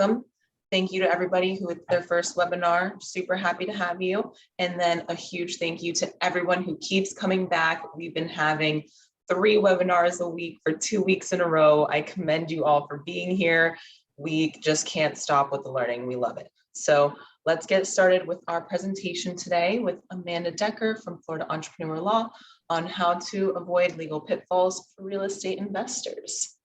welcome. Thank you to everybody who had their first webinar. Super happy to have you. And then a huge thank you to everyone who keeps coming back. We've been having 3 webinars a week for 2 weeks in a row. I commend you all for being here. We just can't stop with the learning. We love it. So let's get started with our presentation today with Amanda Decker from Florida Entrepreneur Law on how to avoid legal pitfalls for real estate investors.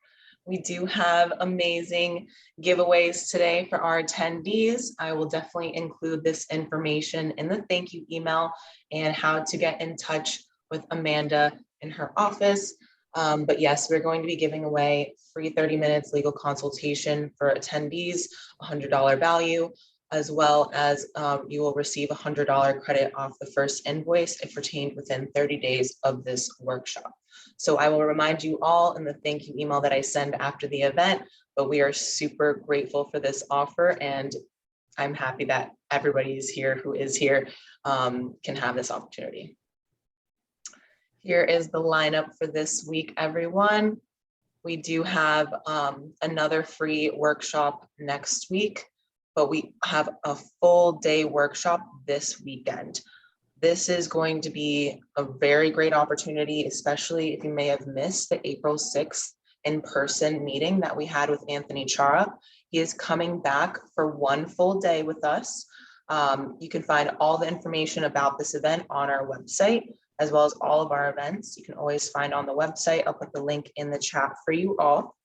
We do have amazing giveaways today for our attendees. I will definitely include this information in the thank you email and how to get in touch with Amanda in her office. But yes, we're going to be giving away free 30 minutes legal consultation for attendees, $100 value, as well as you will receive $100 credit off the first invoice if retained within 30 days of this workshop. So I will remind you all in the thank you email that I send after the event, but we are super grateful for this offer, and I'm happy that everybody is here who is here can have this opportunity. Here is the lineup for this week, everyone. We do have another free workshop next week, but we have a full day workshop this weekend. This is going to be a very great opportunity, especially if you may have missed the April 6th in-person meeting that we had with Anthony Chara. He is coming back for 1 full day with us. You can find all the information about this event on our website, as well as all of our events. You can always find on the website. I'll put the link in the chat for you all.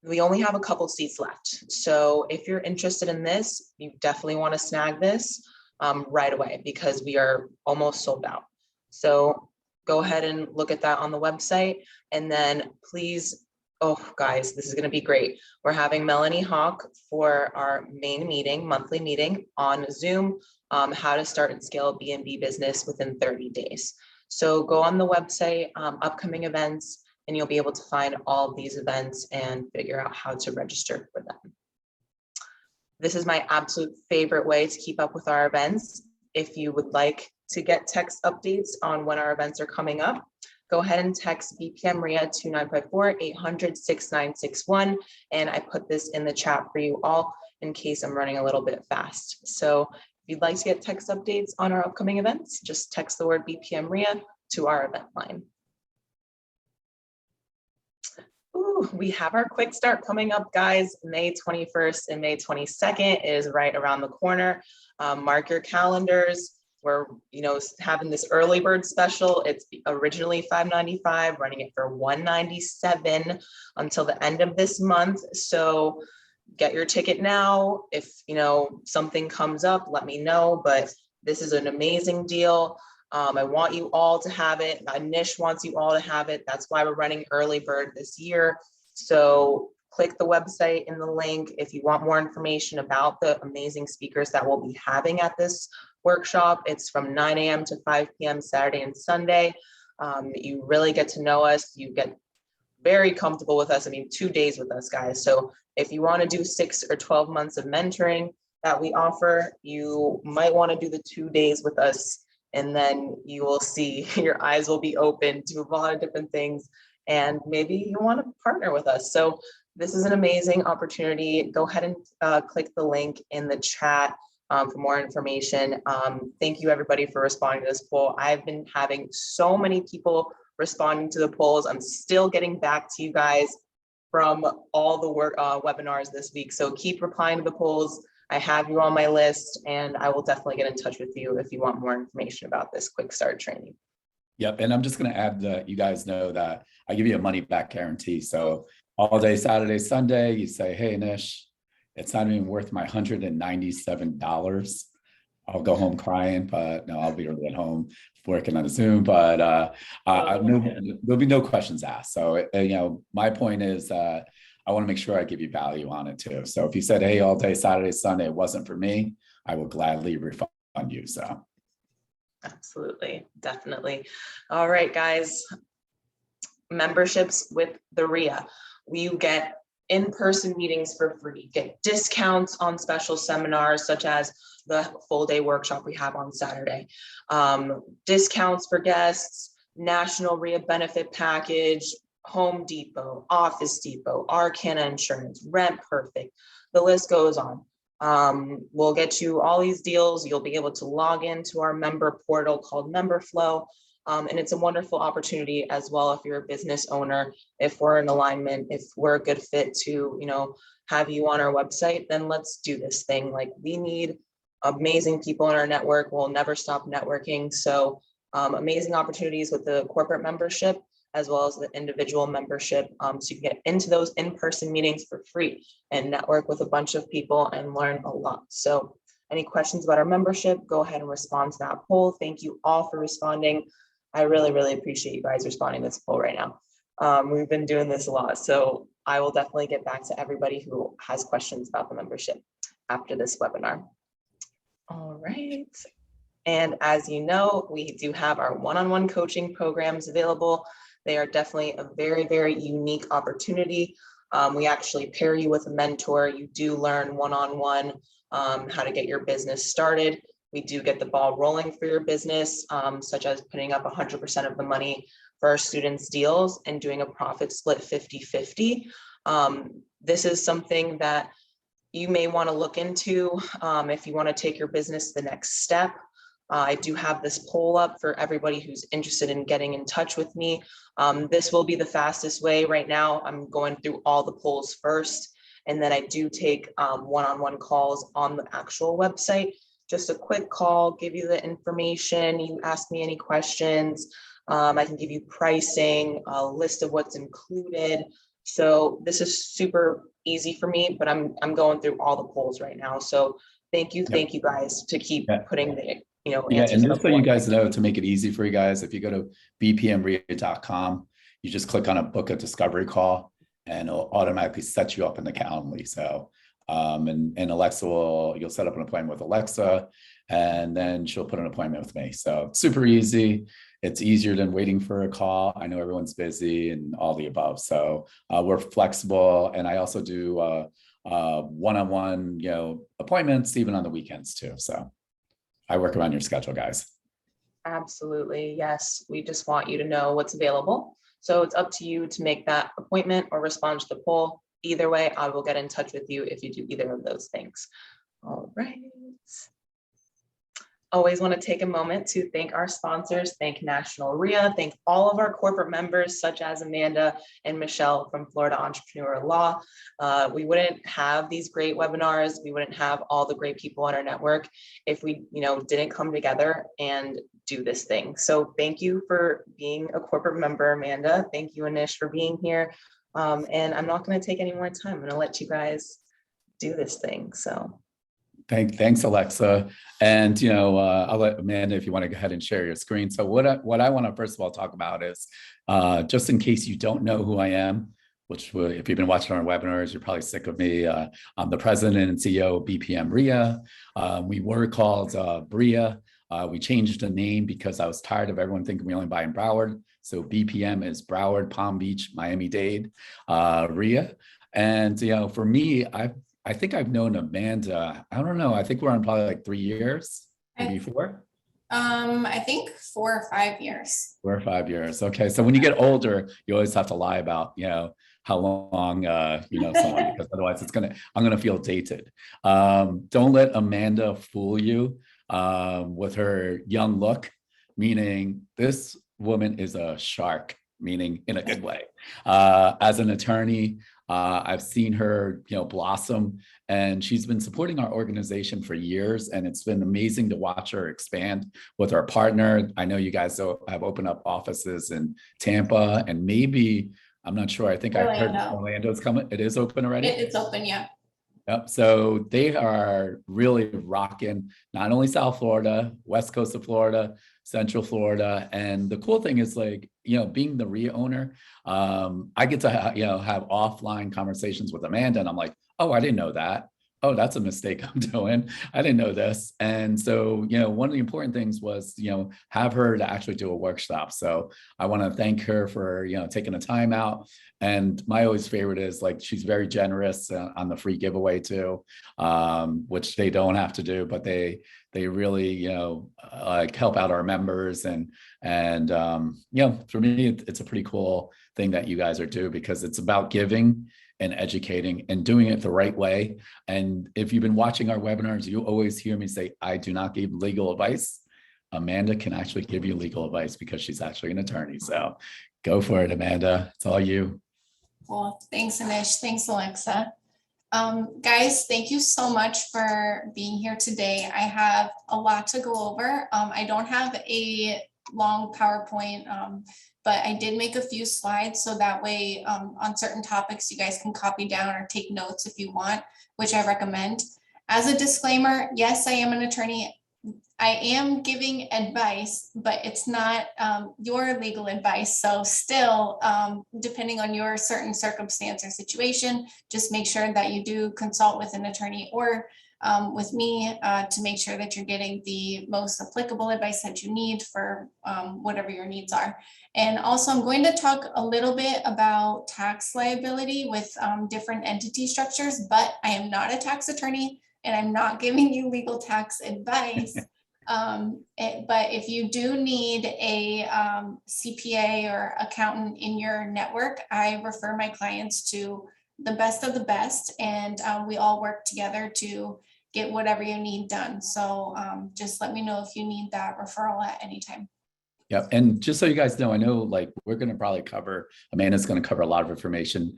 We only have a couple seats left. So if you're interested in this, you definitely want to snag this right away because we are almost sold out. So go ahead and look at that on the website. And then please, oh guys, this is going to be great. We're having Melanie Hawk for our main meeting, monthly meeting on Zoom, how to start and scale a B&B business within 30 days. So go on the website, upcoming events, and you'll be able to find all of these events and figure out how to register for them. This is my absolute favorite way to keep up with our events. If you would like to get text updates on when our events are coming up, go ahead and text BPM-RIA 2954-800-6961. And I put this in the chat for you all in case I'm running a little bit fast. So if you'd like to get text updates on our upcoming events, just text the word BPM-RIA to our event line. Ooh, we have our quick start coming up, guys. May 21st and May 22nd is right around the corner. Mark your calendars. We're, having this early bird special. It's originally $595, running it for $197 until the end of this month. So get your ticket now. If something comes up, let me know. But this is an amazing deal. I want you all to have it. Nish wants you all to have it. That's why we're running early bird this year. So click the website in the link if you want more information about the amazing speakers that we'll be having at this workshop. It's from 9 a.m. to 5 p.m. Saturday and Sunday. You really get to know us. You get very comfortable with us. 2 days with us, guys. So if you want to do 6 or 12 months of mentoring that we offer, you might want to do the 2 days with us. And then you will see your eyes will be open to a lot of different things. And maybe you want to partner with us. So this is an amazing opportunity. Go ahead and click the link in the chat for more information. Thank you everybody for responding to this poll. I've been having so many people responding to the polls. I'm still getting back to you guys from all the webinars this week. So keep replying to the polls. I have you on my list, and I will definitely get in touch with you if you want more information about this quick start training. Yep, and I'm just going to add that you guys know that I give you a money back guarantee. So all day Saturday, Sunday, you say, hey, Nish, it's not even worth my $197. I'll go home crying, but no, I'll be really at home working on a Zoom, but there'll be no questions asked. So, my point is I want to make sure I give you value on it too. So if you said, hey, all day Saturday, Sunday, it wasn't for me, I will gladly refund you. So. Absolutely. Definitely. All right, guys. Memberships with the RIA. We get in-person meetings for free, get discounts on special seminars, such as the full day workshop we have on Saturday, discounts for guests, national RIA benefit package, Home Depot, Office Depot, Arcana Insurance, Rent Perfect, the list goes on. We'll get you all these deals. You'll be able to log into our member portal called Member Flow. And it's a wonderful opportunity as well if you're a business owner, if we're in alignment, if we're a good fit to, have you on our website, then let's do this thing. Like, we need amazing people in our network. We'll never stop networking. So amazing opportunities with the corporate membership as well as the individual membership. So you can get into those in-person meetings for free and network with a bunch of people and learn a lot. So any questions about our membership, go ahead and respond to that poll. Thank you all for responding. I really, really appreciate you guys responding to this poll right now. We've been doing this a lot, so I will definitely get back to everybody who has questions about the membership after this webinar. All right. And as you know, we do have our one-on-one coaching programs available. They are definitely a very, very unique opportunity. We actually pair you with a mentor. You do learn one-on-one how to get your business started. We do get the ball rolling for your business, such as putting up 100% of the money for our students' deals and doing a profit split 50-50. This is something that you may want to look into if you want to take your business to the next step. I do have this poll up for everybody who's interested in getting in touch with me. This will be the fastest way right now. I'm going through all the polls first, and then I do take one-on-one calls on the actual website. Just a quick call, give you the information, you ask me any questions. I can give you pricing, a list of what's included. So this is super easy for me, but I'm going through all the polls right now. So thank you guys to keep putting the and just so you guys know, to make it easy for you guys, if you go to bpmria.com, you just click on a book a discovery call and it'll automatically set you up in the Calendly. So and Alexa you'll set up an appointment with Alexa, and then she'll put an appointment with me. So it's super easy. It's easier than waiting for a call. I know everyone's busy and all the above. So we're flexible, and I also do one-on-one, appointments even on the weekends too. So I work around your schedule, guys. Absolutely. Yes. We just want you to know what's available. So it's up to you to make that appointment or respond to the poll. Either way, I will get in touch with you if you do either of those things. All right. Always want to take a moment to thank our sponsors, thank National RIA, thank all of our corporate members, such as Amanda and Michelle from Florida Entrepreneur Law. We wouldn't have these great webinars. We wouldn't have all the great people on our network if we, didn't come together and do this thing. So thank you for being a corporate member, Amanda. Thank you, Anish, for being here. And I'm not going to take any more time. I'm going to let you guys do this thing. So. Thanks, Alexa. And, I'll let Amanda, if you want to go ahead and share your screen. So what I want to first of all talk about is, just in case you don't know who I am, which if you've been watching our webinars, you're probably sick of me. I'm the president and CEO of BPM RIA. We were called BRIA. We changed the name because I was tired of everyone thinking we only buy in Broward. So BPM is Broward, Palm Beach, Miami-Dade, RIA. And, for me, I think I've known Amanda, I don't know, I think we're on probably like 3 years, maybe 4. I think 4 or 5 years. 4 or 5 years. Okay. So when you get older, you always have to lie about, how long, someone, because otherwise I'm going to feel dated. Don't let Amanda fool you with her young look, meaning this woman is a shark, meaning in a good way. As an attorney, I've seen her, blossom, and she's been supporting our organization for years, and it's been amazing to watch her expand with our partner. I know you guys have opened up offices in Tampa, and maybe, I'm not sure, I think I heard Orlando's coming. It is open already? It's open, yeah. Yep. So they are really rocking not only South Florida, West Coast of Florida, Central Florida. And the cool thing is, like, being the RIA owner, I get to have offline conversations with Amanda, and I'm like, oh, I didn't know that. oh, that's a mistake I'm doing. I didn't know this. And so, one of the important things was, have her to actually do a workshop. So I want to thank her for, taking the time out. And my always favorite is like, she's very generous on the free giveaway too, which they don't have to do, but they really, like help out our members. And for me, it's a pretty cool thing that you guys are doing because it's about giving and educating and doing it the right way. And if you've been watching our webinars, you always hear me say, I do not give legal advice. Amanda can actually give you legal advice because she's actually an attorney. So go for it, Amanda. It's all you. Well, thanks, Anish. Thanks, Alexa. Guys, thank you so much for being here today. I have a lot to go over. I don't have a long PowerPoint, but I did make a few slides so that way on certain topics you guys can copy down or take notes if you want, which I recommend. As a disclaimer, yes, I am an attorney. I am giving advice, but it's not your legal advice. So still, depending on your certain circumstance or situation, just make sure that you do consult with an attorney or with me to make sure that you're getting the most applicable advice that you need for whatever your needs are. And also I'm going to talk a little bit about tax liability with different entity structures, but I am not a tax attorney and I'm not giving you legal tax advice. But if you do need a CPA or accountant in your network, I refer my clients to the best of the best, and we all work together to get whatever you need done. So just let me know if you need that referral at any time. Yeah, and just so you guys know, I know like we're going to probably cover, Amanda's going to cover a lot of information.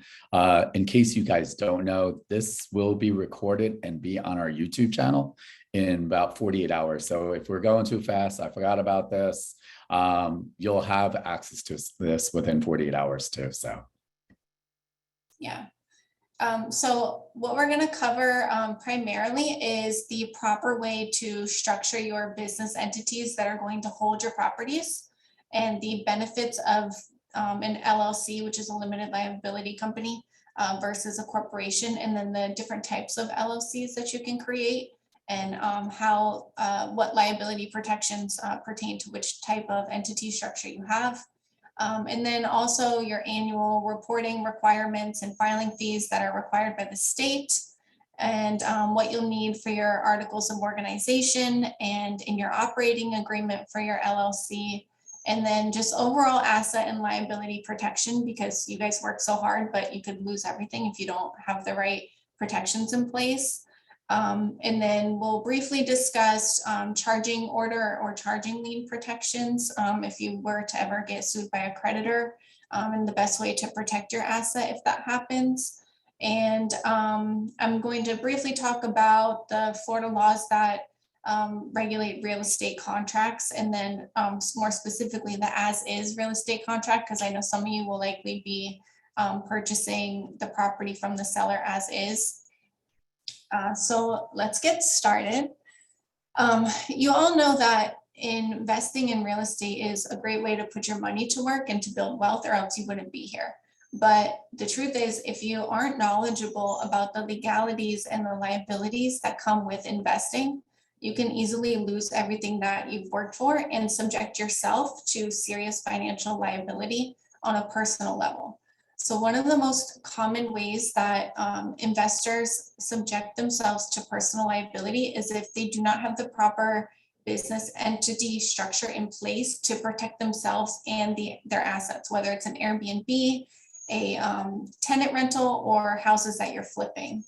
In case you guys don't know, this will be recorded and be on our YouTube channel in about 48 hours. So if we're going too fast, I forgot about this, you'll have access to this within 48 hours too. So yeah. So what we're going to cover primarily is the proper way to structure your business entities that are going to hold your properties and the benefits of an LLC, which is a limited liability company versus a corporation, and then the different types of LLCs that you can create and how what liability protections pertain to which type of entity structure you have. And then also your annual reporting requirements and filing fees that are required by the state, and what you'll need for your articles of organization and in your operating agreement for your LLC, and then just overall asset and liability protection, because you guys work so hard, but you could lose everything if you don't have the right protections in place. And then we'll briefly discuss charging order or charging lien protections if you were to ever get sued by a creditor, and the best way to protect your asset if that happens. And I'm going to briefly talk about the Florida laws that regulate real estate contracts, and then more specifically the as-is real estate contract, because I know some of you will likely be purchasing the property from the seller as is. So let's get started. You all know that investing in real estate is a great way to put your money to work and to build wealth, or else you wouldn't be here. But the truth is, if you aren't knowledgeable about the legalities and the liabilities that come with investing, you can easily lose everything that you've worked for and subject yourself to serious financial liability on a personal level. So one of the most common ways that investors subject themselves to personal liability is if they do not have the proper business entity structure in place to protect themselves and their assets, whether it's an Airbnb, a tenant rental, or houses that you're flipping.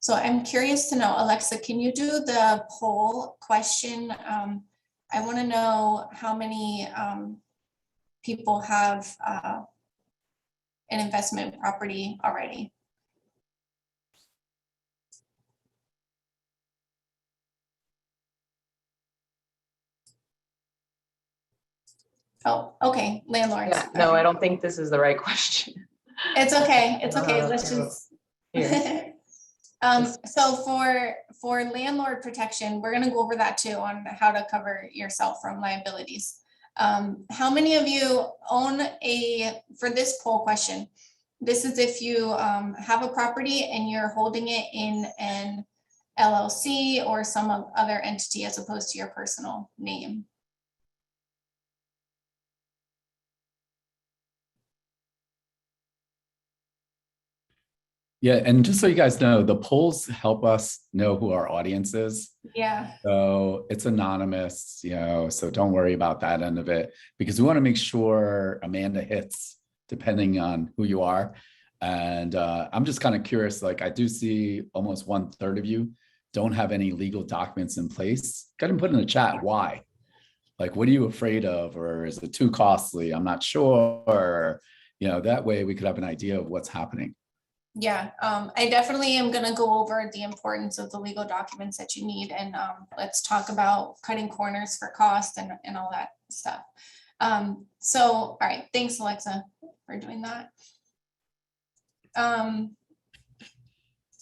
So I'm curious to know, Alexa, can you do the poll question? I want to know how many people have an investment property already. Oh, okay, landlords. Yeah, no, I don't think this is the right question. It's okay, it's okay, let's just. So for landlord protection, we're gonna go over that too on how to cover yourself from liabilities. How many of you own for this poll question, this is if you have a property and you're holding it in an LLC or some other entity as opposed to your personal name. Yeah, and just so you guys know, the polls help us know who our audience is. Yeah. So it's anonymous, so don't worry about that end of it, because we want to make sure Amanda hits depending on who you are. And I'm just kind of curious, like I do see almost 1/3 of you don't have any legal documents in place. Go ahead and put in the chat why. Like, what are you afraid of? Or is it too costly? I'm not sure. Or, that way we could have an idea of what's happening. Yeah, I definitely am going to go over the importance of the legal documents that you need, and let's talk about cutting corners for cost and all that stuff. So, all right, thanks, Alexa, for doing that.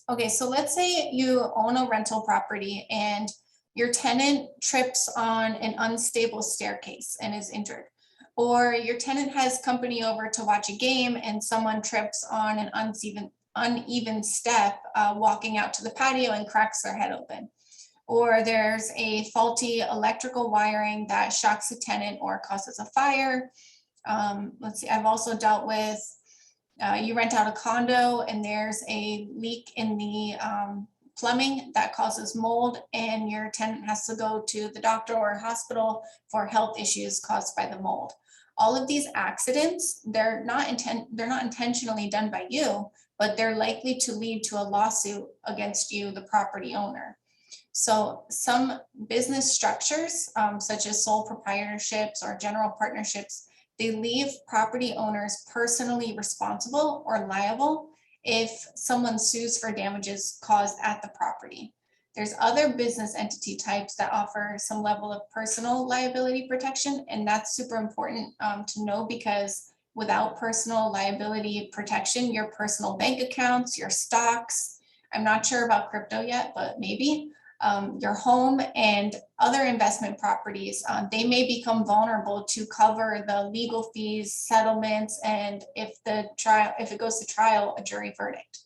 Okay, so let's say you own a rental property and your tenant trips on an unstable staircase and is injured. Or your tenant has company over to watch a game and someone trips on an uneven step walking out to the patio and cracks their head open. Or there's a faulty electrical wiring that shocks a tenant or causes a fire. Let's see, I've also dealt with, you rent out a condo and there's a leak in the plumbing that causes mold and your tenant has to go to the doctor or hospital for health issues caused by the mold. All of these accidents, they're not intentionally done by you, but they're likely to lead to a lawsuit against you, the property owner. So some business structures, such as sole proprietorships or general partnerships, they leave property owners personally responsible or liable if someone sues for damages caused at the property. There's other business entity types that offer some level of personal liability protection, and that's super important to know, because without personal liability protection, your personal bank accounts, your stocks, I'm not sure about crypto yet, but maybe, your home and other investment properties, they may become vulnerable to cover the legal fees, settlements, and if it goes to trial, a jury verdict.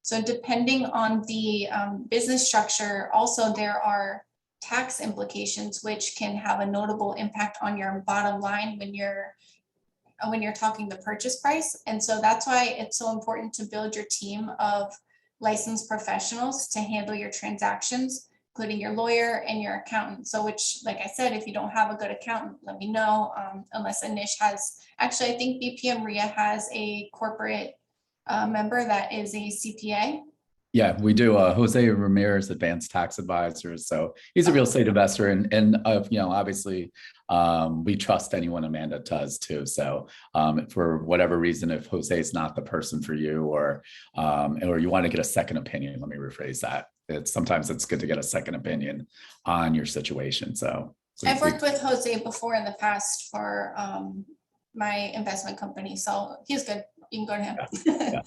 So depending on the business structure, also there are tax implications which can have a notable impact on your bottom line when you're talking the purchase price. And so that's why it's so important to build your team of licensed professionals to handle your transactions, including your lawyer and your accountant. So which, like I said, if you don't have a good accountant, let me know, unless Anish has, actually, I think BPM RIA has a corporate member that is a CPA. Yeah, we do. Jose Ramirez, Advanced Tax Advisors. So he's a real estate investor, and obviously, we trust anyone Amanda does too. So for whatever reason, if Jose is not the person for you, or you want to get a second opinion, let me rephrase that. Sometimes it's good to get a second opinion on your situation. So I've worked with Jose before in the past for my investment company, so he's good. You can go to him. Yeah.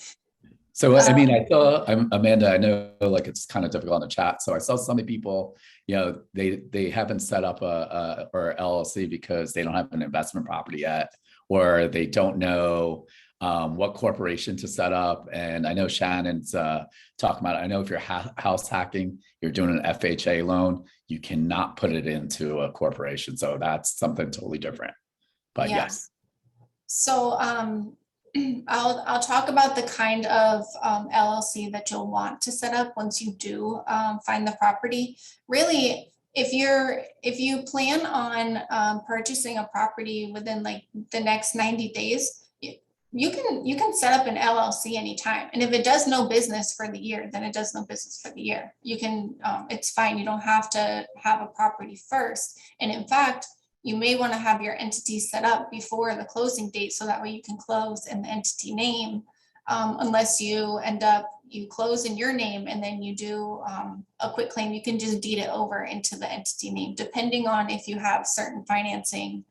So, I mean, I thought, Amanda, I know like it's kind of difficult in the chat. So I saw some people, they haven't set up or LLC because they don't have an investment property yet, or they don't know what corporation to set up. And I know Shannon's talking about it. I know if you're house hacking, you're doing an FHA loan, you cannot put it into a corporation. So that's something totally different. But Yeah. yes. So I'll talk about the kind of LLC that you'll want to set up once you do find the property. Really, if you plan on purchasing a property within like the next 90 days, you can set up an LLC anytime. And if it does no business for the year, then it does no business for the year. You can, it's fine. You don't have to have a property first. And in fact, you may want to have your entity set up before the closing date, so that way you can close in the entity name, unless you close in your name and then you do a quick claim. You can just deed it over into the entity name, depending on if you have certain financing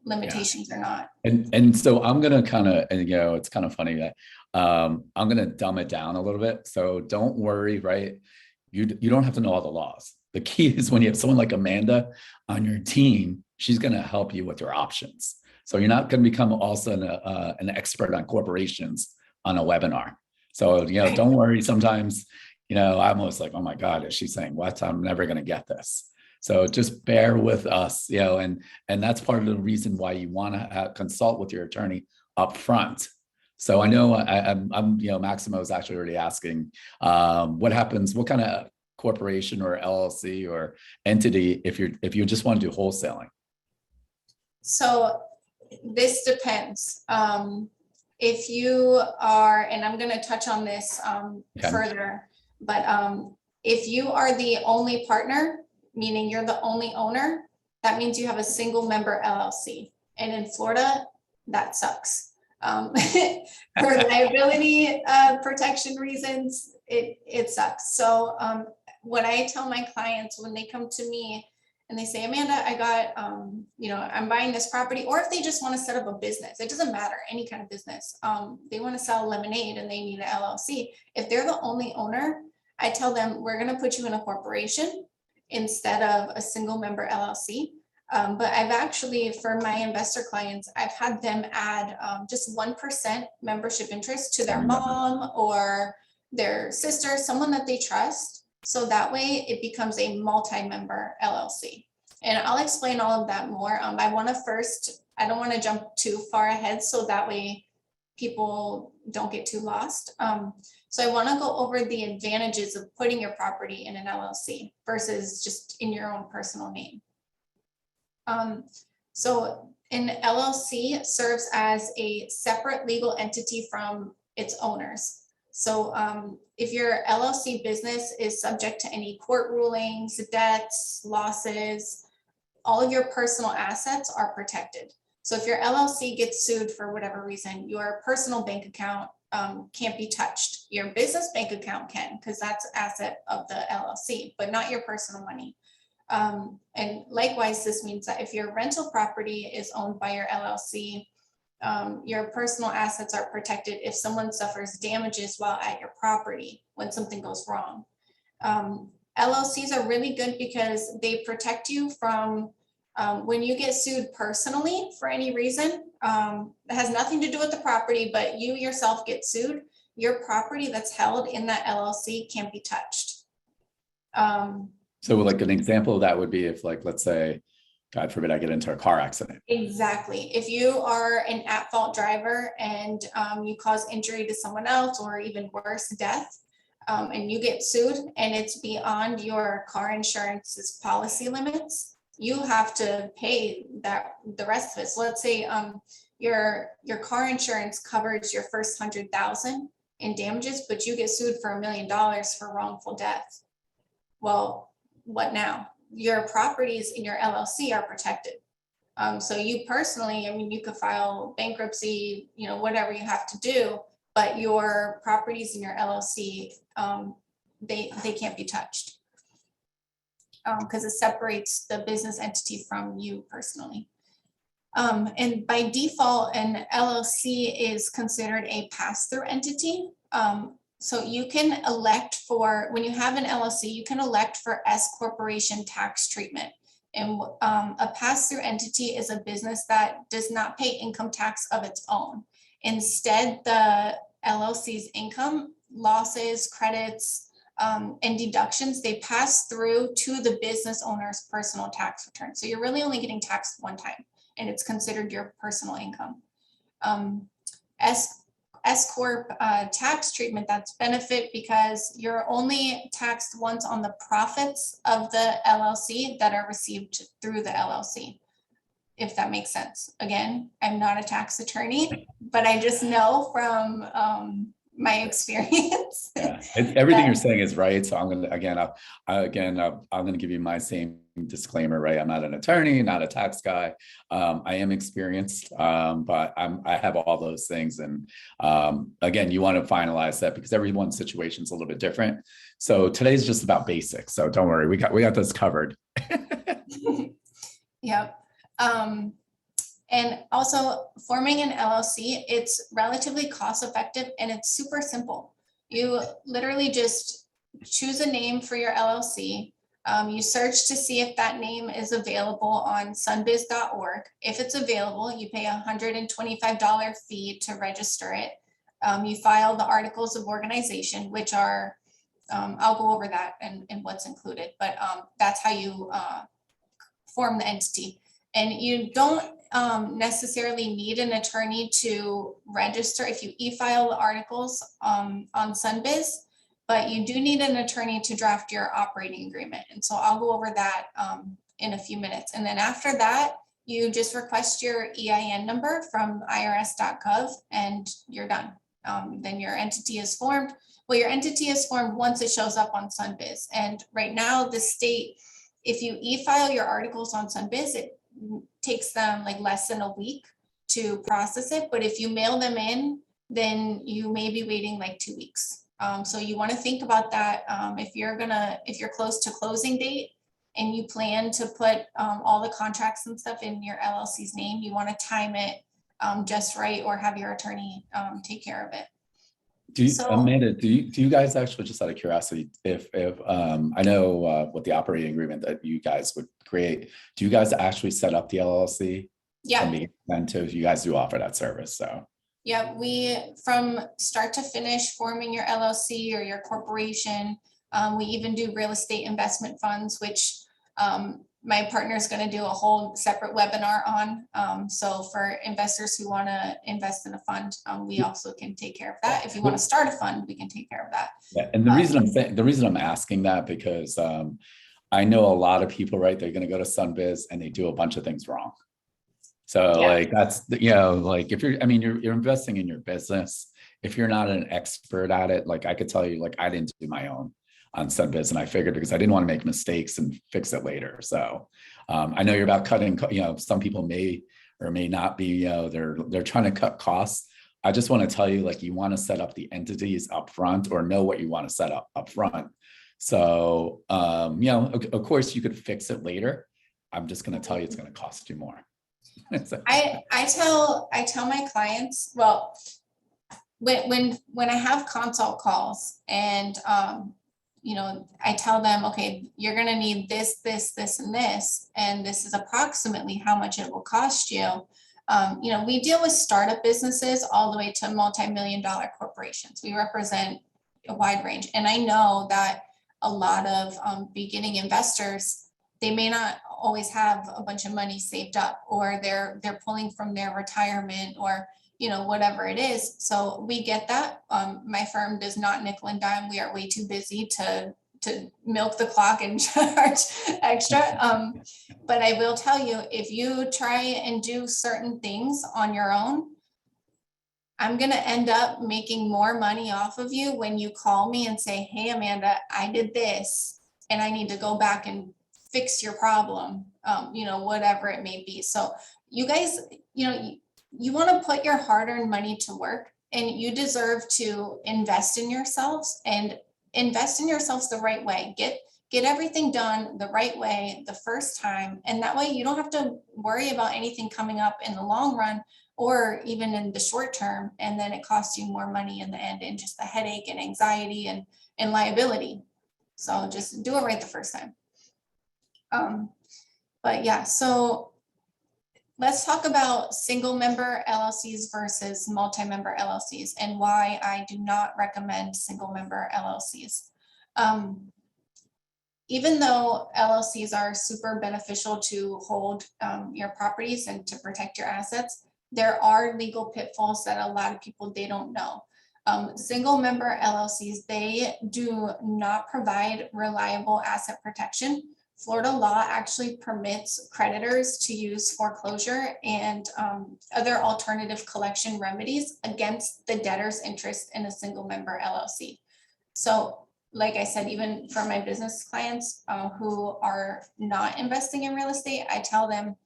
limitations or not. And so I'm gonna kind of, it's kind of funny that I'm gonna dumb it down a little bit. So don't worry, right? You don't have to know all the laws. The key is when you have someone like Amanda on your team, she's going to help you with your options. So you're not going to become also an expert on corporations on a webinar. So, don't worry. Sometimes, I'm almost like, oh my God, is she saying what? I'm never going to get this. So just bear with us, and that's part of the reason why you want to consult with your attorney up front. So I know Maximo is actually already asking, what happens, what kind of corporation or LLC or entity if you just want to do wholesaling? So this depends. If you are, and I'm going to touch on this Okay. further, but if you are the only partner, meaning you're the only owner, that means you have a single member LLC. And in Florida, that sucks. For liability protection reasons, it sucks. So what I tell my clients when they come to me and they say, Amanda, I got, I'm buying this property, or if they just want to set up a business, it doesn't matter, any kind of business. They want to sell lemonade and they need an LLC. If they're the only owner, I tell them, we're going to put you in a corporation instead of a single member LLC. But I've actually, for my investor clients, I've had them add just 1% membership interest to their mom or their sister, someone that they trust. So that way it becomes a multi-member LLC. And I'll explain all of that more. I don't want to jump too far ahead, so that way people don't get too lost. So I want to go over the advantages of putting your property in an LLC versus just in your own personal name. So an LLC serves as a separate legal entity from its owners. So if your LLC business is subject to any court rulings, debts, losses, all of your personal assets are protected. So if your LLC gets sued for whatever reason, your personal bank account can't be touched. Your business bank account can, because that's an asset of the LLC, but not your personal money. And likewise, this means that if your rental property is owned by your LLC, your personal assets are protected if someone suffers damages while at your property when something goes wrong. LLCs are really good because they protect you from when you get sued personally for any reason. It has nothing to do with the property, but you yourself get sued. Your property that's held in that LLC can't be touched. So like an example of that would be if, like, let's say, God forbid, I get into a car accident. Exactly. If you are an at-fault driver and you cause injury to someone else, or even worse, death, and you get sued and it's beyond your car insurance's policy limits, you have to pay the rest of it. So let's say your car insurance covers your first 100,000 in damages, but you get sued for $1 million for wrongful death. Well, what now? Your properties in your LLC are protected. So you personally, you could file bankruptcy, whatever you have to do, but your properties in your LLC, they can't be touched because it separates the business entity from you personally. And by default, an LLC is considered a pass-through entity. So you can elect for, when you have an LLC, you can elect for S corporation tax treatment. And a pass-through entity is a business that does not pay income tax of its own. Instead, the LLC's income, losses, credits, and deductions, they pass through to the business owner's personal tax return. So you're really only getting taxed one time, and it's considered your personal income. S corp tax treatment, that's benefit because you're only taxed once on the profits of the LLC that are received through the LLC, if that makes sense. Again, I'm not a tax attorney, but I just know from my experience. Yeah, everything you're saying is right. So I'm going to, I'm going to give you my same disclaimer, right? I'm not an attorney, not a tax guy. I am experienced, but I have all those things. And again, you want to finalize that because everyone's situation is a little bit different. So today's just about basics. So don't worry, we got this covered. Yep. And also forming an LLC, it's relatively cost effective and it's super simple. You literally just choose a name for your LLC. You search to see if that name is available on sunbiz.org. If it's available, you pay a $125 fee to register it. You file the articles of organization, which are I'll go over that and what's included, but that's how you form the entity. And you don't necessarily need an attorney to register if you e-file the articles on Sunbiz, but you do need an attorney to draft your operating agreement. And so I'll go over that in a few minutes. And then after that, you just request your EIN number from irs.gov and you're done. Then your entity is formed. Well, your entity is formed once it shows up on Sunbiz. And right now the state, if you e-file your articles on Sunbiz, it takes them like less than a week to process it. But if you mail them in, then you may be waiting like 2 weeks. So you want to think about that. If you're close to closing date and you plan to put all the contracts and stuff in your LLC's name, you want to time it just right, or have your attorney take care of it. Amanda, do you guys actually, just out of curiosity, if I know what the operating agreement that you guys would create, do you guys actually set up the LLC? Yeah. You guys do offer that service, so. Yeah, we, from start to finish, forming your LLC or your corporation, we even do real estate investment funds, which my partner is going to do a whole separate webinar on. So for investors who want to invest in a fund, we also can take care of that. If you want to start a fund, we can take care of that. Yeah, and the reason I'm asking that, because I know a lot of people, right? They're going to go to Sunbiz and they do a bunch of things wrong. So like that's, like if you're investing in your business, if you're not an expert at it, like I could tell you, like I didn't do my own on Sunbiz, and I figured because I didn't want to make mistakes and fix it later. So I know you're about cutting, some people may or may not be, they're trying to cut costs. I just want to tell you, like, you want to set up the entities up front, or know what you want to set up front. So, of course you could fix it later. I'm just going to tell you it's going to cost you more. So. I tell my clients, well, when I have consult calls and, I tell them, okay, you're going to need this, and this, and this is approximately how much it will cost you. We deal with startup businesses all the way to multi-million-dollar corporations. We represent a wide range. And I know that a lot of beginning investors, they may not always have a bunch of money saved up, or they're pulling from their retirement, or whatever it is. So we get that. My firm does not nickel and dime. We are way too busy to milk the clock and charge extra. But I will tell you, if you try and do certain things on your own, I'm going to end up making more money off of you when you call me and say, hey, Amanda, I did this and I need to go back and fix your problem, whatever it may be. So you guys, you want to put your hard-earned money to work, and you deserve to invest in yourselves, and invest in yourselves the right way. Get everything done the right way the first time. And that way you don't have to worry about anything coming up in the long run, or even in the short term. And then it costs you more money in the end, and just the headache and anxiety and liability. So just do it right the first time. But yeah, so let's talk about single member LLCs versus multi-member LLCs, and why I do not recommend single member LLCs. Even though LLCs are super beneficial to hold your properties and to protect your assets, there are legal pitfalls that a lot of people, they don't know. Single member LLCs, they do not provide reliable asset protection. Florida law actually permits creditors to use foreclosure and other alternative collection remedies against the debtor's interest in a single member LLC. So like I said, even for my business clients who are not investing in real estate, I tell them,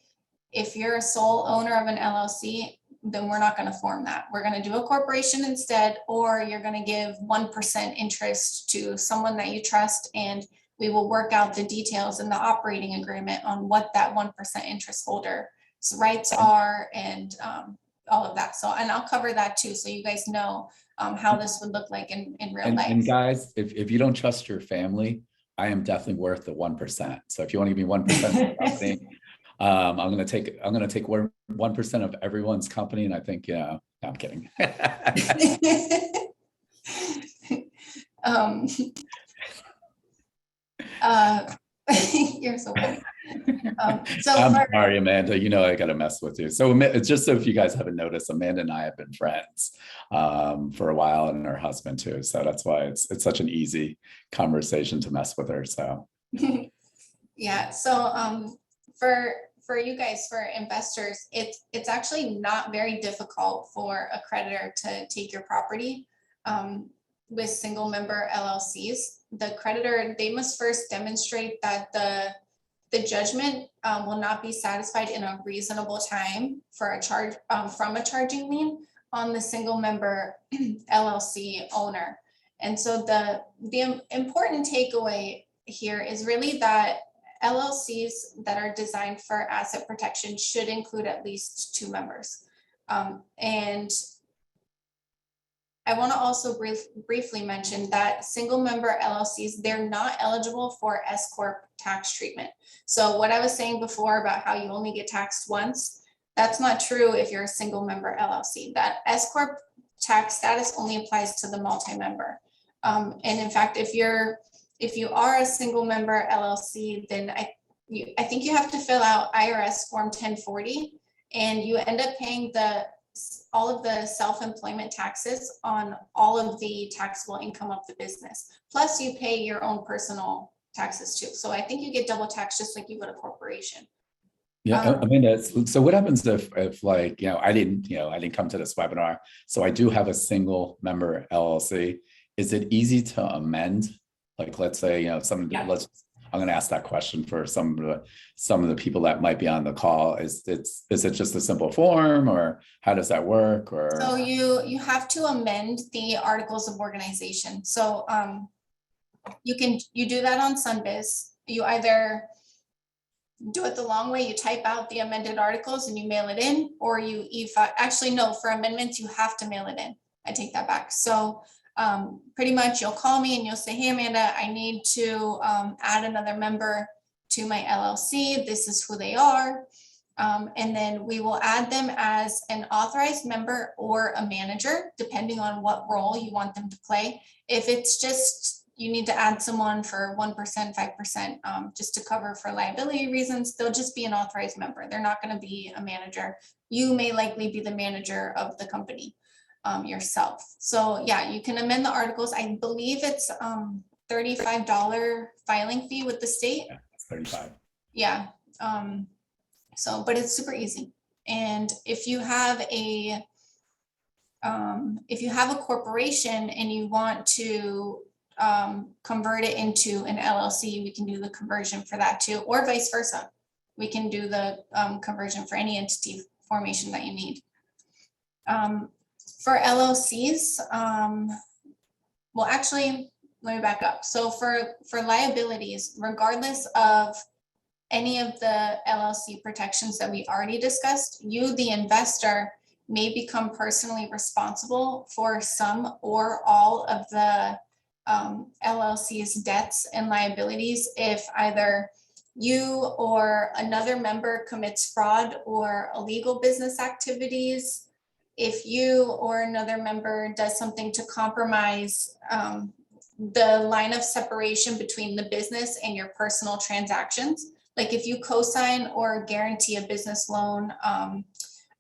if you're a sole owner of an LLC, then we're not going to form that. We're going to do a corporation instead, or you're going to give 1% interest to someone that you trust, and we will work out the details in the operating agreement on what that 1% interest holder's rights are, and all of that. So, and I'll cover that too, so you guys know how this would look like in real life. And guys, if you don't trust your family, I am definitely worth the 1%. So if you want to give me 1% of the company, I'm going to take 1% of everyone's company. And I think, no, I'm kidding. You're so funny. So I'm for, sorry, Amanda, you know I gotta mess with you. So it's just so if you guys haven't noticed, Amanda and I have been friends for a while, and her husband too. So that's why it's such an easy conversation to mess with her. So yeah, so for you guys, for investors, it's actually not very difficult for a creditor to take your property with single member LLCs. The creditor, they must first demonstrate that the judgment will not be satisfied in a reasonable time for a charge from a charging lien on the single member LLC owner. And so the important takeaway here is really that LLCs that are designed for asset protection should include at least 2 members. And I want to also briefly mention that single member LLCs, they're not eligible for S Corp tax treatment. So what I was saying before about how you only get taxed once, that's not true if you're a single member LLC. That S Corp tax status only applies to the multi-member. And in fact, if you are a single member LLC, then I think you have to fill out IRS Form 1040, and you end up paying all of the self-employment taxes on all of the taxable income of the business. Plus you pay your own personal taxes too. So I think you get double tax just like you would a corporation. yeah, Amanda, so what happens if like, I didn't come to this webinar, so I do have a single member LLC. Is it easy to amend? Like, let's say, I'm going to ask that question for some of the people that might be on the call. Is it just a simple form, or how does that work? Or so you have to amend the articles of organization. So you do that on Sunbiz. You either do it the long way, you type out the amended articles and you mail it in, or you actually no, for amendments you have to mail it in. I take that back. So pretty much you'll call me and you'll say, hey, Amanda, I need to add another member to my LLC. This is who they are. And then we will add them as an authorized member or a manager, depending on what role you want them to play. If it's just, you need to add someone for 1%, 5%, just to cover for liability reasons, they'll just be an authorized member. They're not going to be a manager. You may likely be the manager of the company yourself. So yeah, you can amend the articles. I believe it's $35 filing fee with the state. yeah, it's 35. Yeah. But it's super easy. And if you have a corporation and you want to convert it into an LLC, we can do the conversion for that too, or vice versa. We can do the conversion for any entity formation that you need. For LLCs, well, actually, let me back up. So for liabilities, regardless of any of the LLC protections that we already discussed, you, the investor, may become personally responsible for some or all of the LLC's debts and liabilities if either you or another member commits fraud or illegal business activities, if you or another member does something to compromise the line of separation between the business and your personal transactions, like if you co-sign or guarantee a business loan,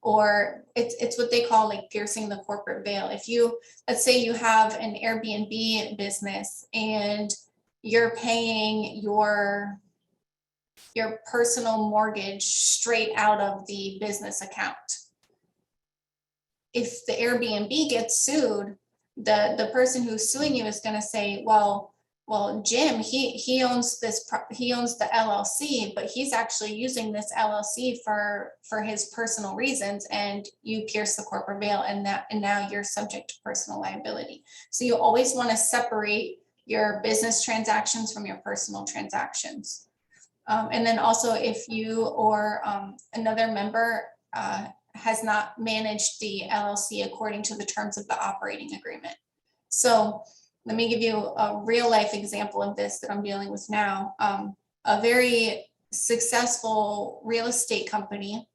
or it's what they call like piercing the corporate veil. If you, let's say you have an Airbnb business and you're paying your personal mortgage straight out of the business account. If the Airbnb gets sued, the person who's suing you is going to say, well, Jim, he owns the LLC, but he's actually using this LLC for his personal reasons, and you pierce the corporate veil, and now you're subject to personal liability. So you always want to separate your business transactions from your personal transactions. And then also if you or another member has not managed the LLC according to the terms of the operating agreement. So let me give you a real life example of this that I'm dealing with now. A very successful real estate company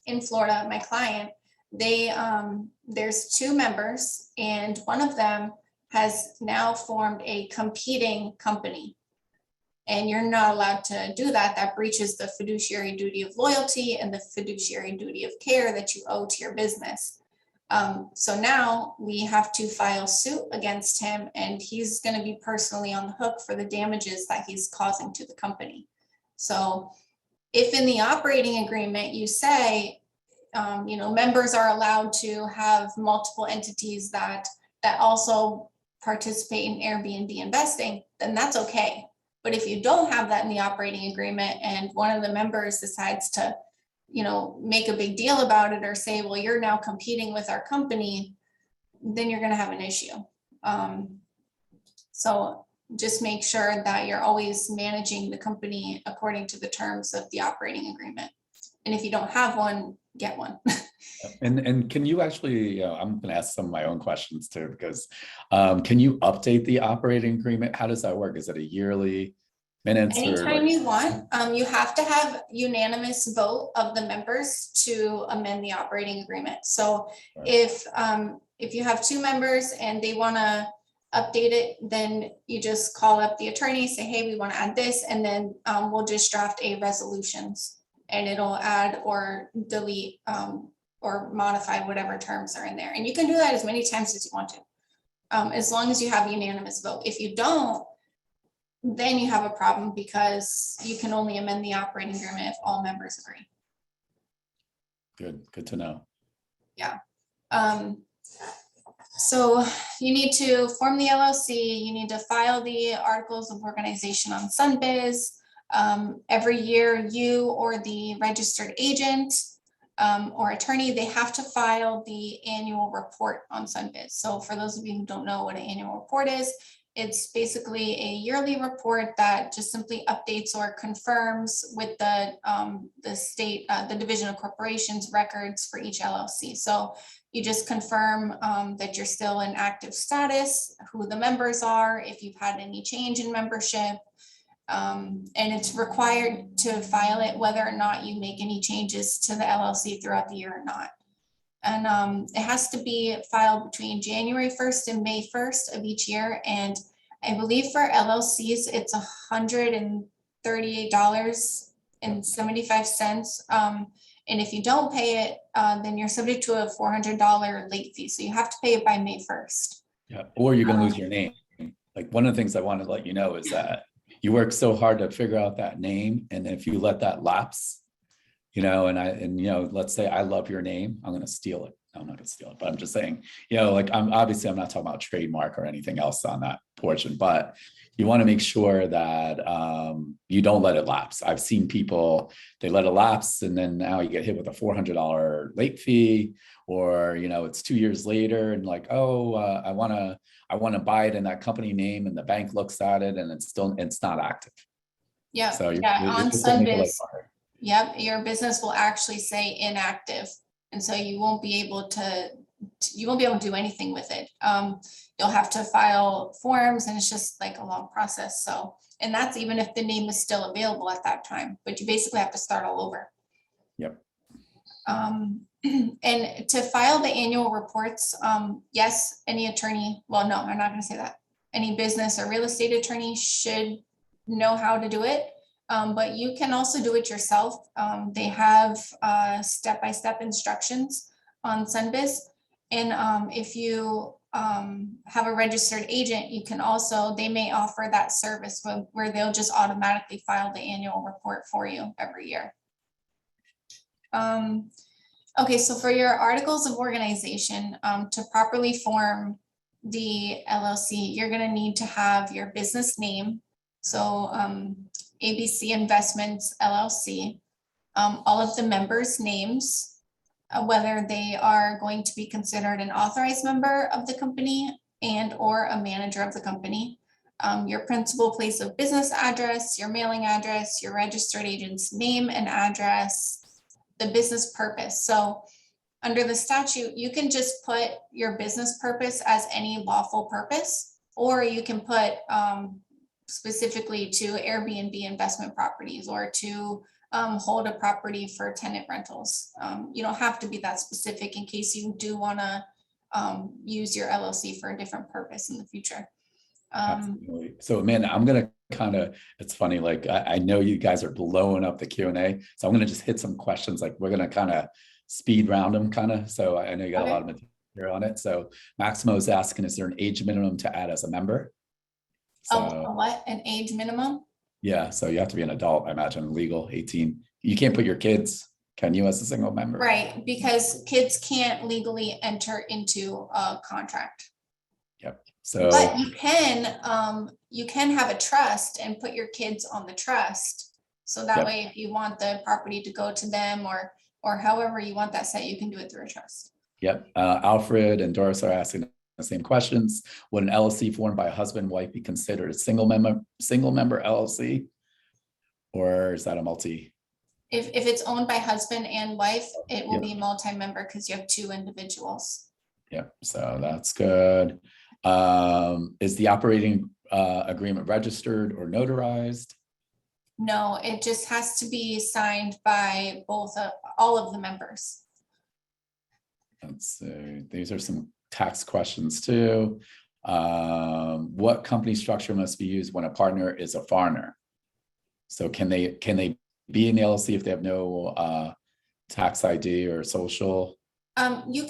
in Florida, my client, there's 2 members, and one of them has now formed a competing company. And you're not allowed to do that. That breaches the fiduciary duty of loyalty and the fiduciary duty of care that you owe to your business. So now we have to file suit against him, and he's going to be personally on the hook for the damages that he's causing to the company. So if in the operating agreement you say, members are allowed to have multiple entities that also participate in Airbnb investing, then that's okay. But if you don't have that in the operating agreement and one of the members decides to, make a big deal about it or say, well, you're now competing with our company, then you're going to have an issue. So just make sure that you're always managing the company according to the terms of the operating agreement. And if you don't have one, get one. And can you actually, I'm going to ask some of my own questions too, because can you update the operating agreement? How does that work? Is it a yearly minutes? Anytime you want, you have to have unanimous vote of the members to amend the operating agreement. So if you have two members and they want to update it, then you just call up the attorney, say, hey, we want to add this, and then we'll just draft a resolutions, and it'll add or delete or modify whatever terms are in there. And you can do that as many times as you want to, as long as you have unanimous vote. If you don't, then you have a problem, because you can only amend the operating agreement if all members agree. Good to know. Yeah. So you need to form the LLC, you need to file the articles of organization on SunBiz. Every year, you or the registered agent or attorney, they have to file the annual report on SunBiz. So for those of you who don't know what an annual report is, it's basically a yearly report that just simply updates or confirms with the state, the Division of Corporations records for each LLC. So you just confirm that you're still in active status, who the members are, if you've had any change in membership, and it's required to file it whether or not you make any changes to the LLC throughout the year or not. And it has to be filed between January 1st and May 1st of each year. And I believe for LLCs, it's $138.75. And if you don't pay it, then you're subject to a $400 late fee. So you have to pay it by May 1st. Yeah, or you're going to lose your name. Like, one of the things I want to let you know is that you work so hard to figure out that name. And if you let that lapse, let's say I love your name, I'm going to steal it. No, I'm not going to steal it, but I'm just saying, I'm not talking about trademark or anything else on that portion, but you want to make sure that you don't let it lapse. I've seen people, they let it lapse, and then now you get hit with a $400 late fee, or, it's 2 years later and like, I want to buy it in that company name, and the bank looks at it and it's not active. Yeah. So on SunBiz. Yep, your business will actually say inactive, and so you won't be able to do anything with it. You'll have to file forms, and it's just like a long process. So, and that's even if the name is still available at that time, but you basically have to start all over. Yep. And to file the annual reports, yes, any attorney, well, no, I'm not going to say that. Any business or real estate attorney should know how to do it. But you can also do it yourself. They have step-by-step instructions on SunBiz. And if you have a registered agent, you can also, they may offer that service where they'll just automatically file the annual report for you every year. Okay, so for your articles of organization, to properly form the LLC, you're gonna need to have your business name. So ABC Investments LLC, all of the members' names, whether they are going to be considered an authorized member of the company and or a manager of the company, your principal place of business address, your mailing address, your registered agent's name and address, the business purpose. So under the statute, you can just put your business purpose as any lawful purpose, or you can put specifically to Airbnb investment properties, or to hold a property for tenant rentals. You don't have to be that specific in case you do want to use your LLC for a different purpose in the future. Absolutely. So Amanda, I'm gonna kind of, it's funny, like I know you guys are blowing up the Q&A, so I'm gonna just hit some questions, like we're gonna kind of speed round them kind of. So I know you got a lot of material on it. So Maximo is asking, is there an age minimum to add as a member? Oh, what, an age minimum? Yeah, so you have to be an adult, I imagine, legal, 18. You can't put your kids, can you, as a single member? Right, because kids can't legally enter into a contract. Yep. So, but you can have a trust and put your kids on the trust. So that way, if you want the property to go to them or however you want that set, you can do it through a trust. Yep. Alfred and Doris are asking the same questions. Would an LLC formed by a husband and wife be considered a single member LLC? Or is that a multi? If it's owned by husband and wife, it will be multi-member because you have two individuals. Yep. So that's good. Is the operating agreement registered or notarized? No, it just has to be signed by both all of the members. Let's see. These are some tax questions too. What company structure must be used when a partner is a foreigner? So can they be in the LLC if they have no tax ID or social? You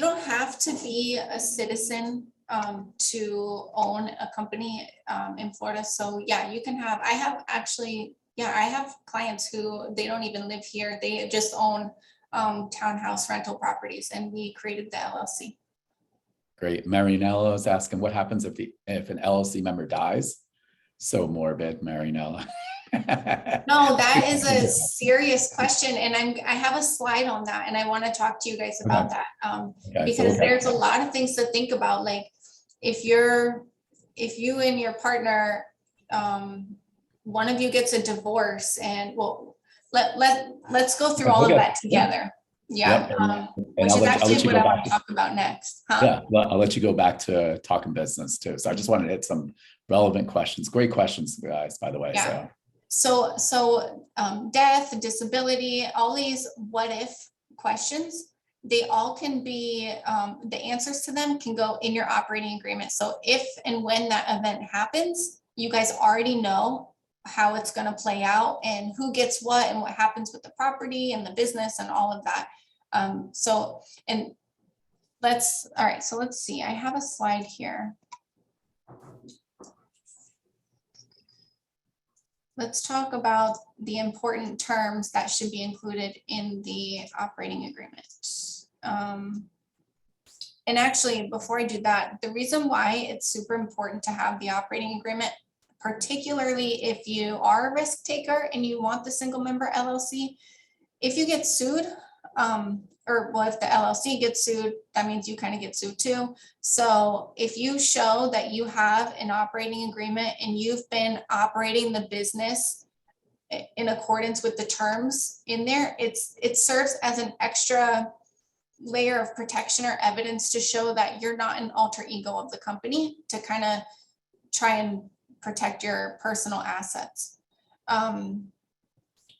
don't have to be a citizen to own a company in Florida. So yeah, you can have, I have clients who they don't even live here. They just own townhouse rental properties, and we created the LLC. Great. Marinella is asking what happens if an LLC member dies? So morbid, Marinella. No, that is a serious question, and I have a slide on that, and I want to talk to you guys about that because there's a lot of things to think about. Like if you and your partner, one of you gets a divorce, and well, let's go through all of that together. Yeah, which is actually what I want to talk about next. Yeah, well, I'll let you go back to talking business too. So I just wanted to hit some relevant questions. Great questions, guys, by the way. Yeah. So death, disability, all these what if questions, they all can be, the answers to them can go in your operating agreement. So if and when that event happens, you guys already know how it's going to play out and who gets what and what happens with the property and the business and all of that. So let's see, I have a slide here. Let's talk about the important terms that should be included in the operating agreement. And actually, before I do that, the reason why it's super important to have the operating agreement, particularly if you are a risk taker and you want the single member LLC, if you get sued, if the LLC gets sued, that means you kind of get sued too. So if you show that you have an operating agreement and you've been operating the business in accordance with the terms in there, it serves as an extra layer of protection or evidence to show that you're not an alter ego of the company, to kind of try and protect your personal assets.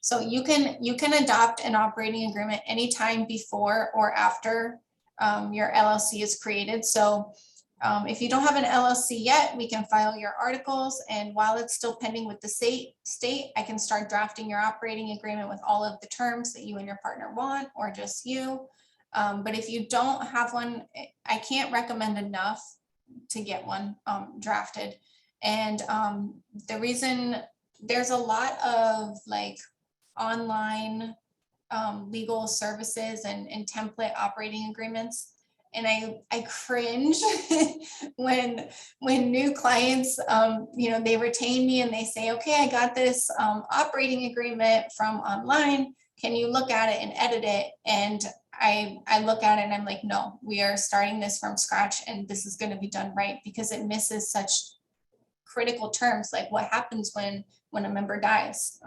So you can adopt an operating agreement anytime before or after your LLC is created. So if you don't have an LLC yet, we can file your articles, and while it's still pending with the state, I can start drafting your operating agreement with all of the terms that you and your partner want, or just you. But if you don't have one, I can't recommend enough to get one drafted. And the reason, there's a lot of like online legal services and template operating agreements. And I cringe when new clients, they retain me and they say, okay, I got this operating agreement from online. Can you look at it and edit it? And I look at it and I'm like, no, we are starting this from scratch and this is going to be done right, because it misses such critical terms, like what happens when a member dies.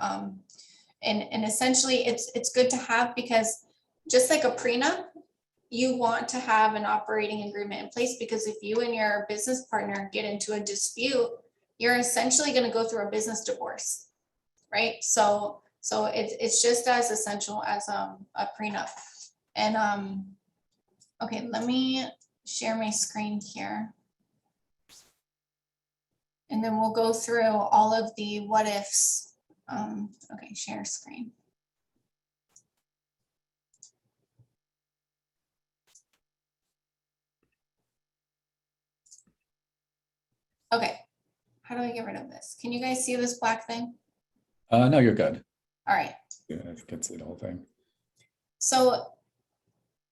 And essentially it's good to have, because just like a prenup, you want to have an operating agreement in place, because if you and your business partner get into a dispute, you're essentially going to go through a business divorce, right? So it's just as essential as a prenup. And okay, let me share my screen here. And then we'll go through all of the what ifs. Okay, share screen. Okay, how do I get rid of this? Can you guys see this black thing? No, you're good. All right. Yeah, I can see the whole thing. So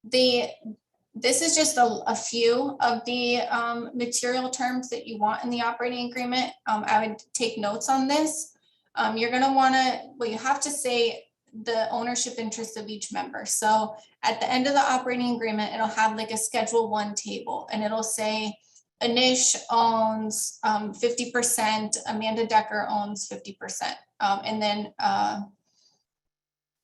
this is just a few of the material terms that you want in the operating agreement. I would take notes on this. You're gonna wanna, well, you have to say the ownership interest of each member. So at the end of the operating agreement, it'll have like a Schedule 1 table, and it'll say Anish owns 50%, Amanda Decker owns 50%. And then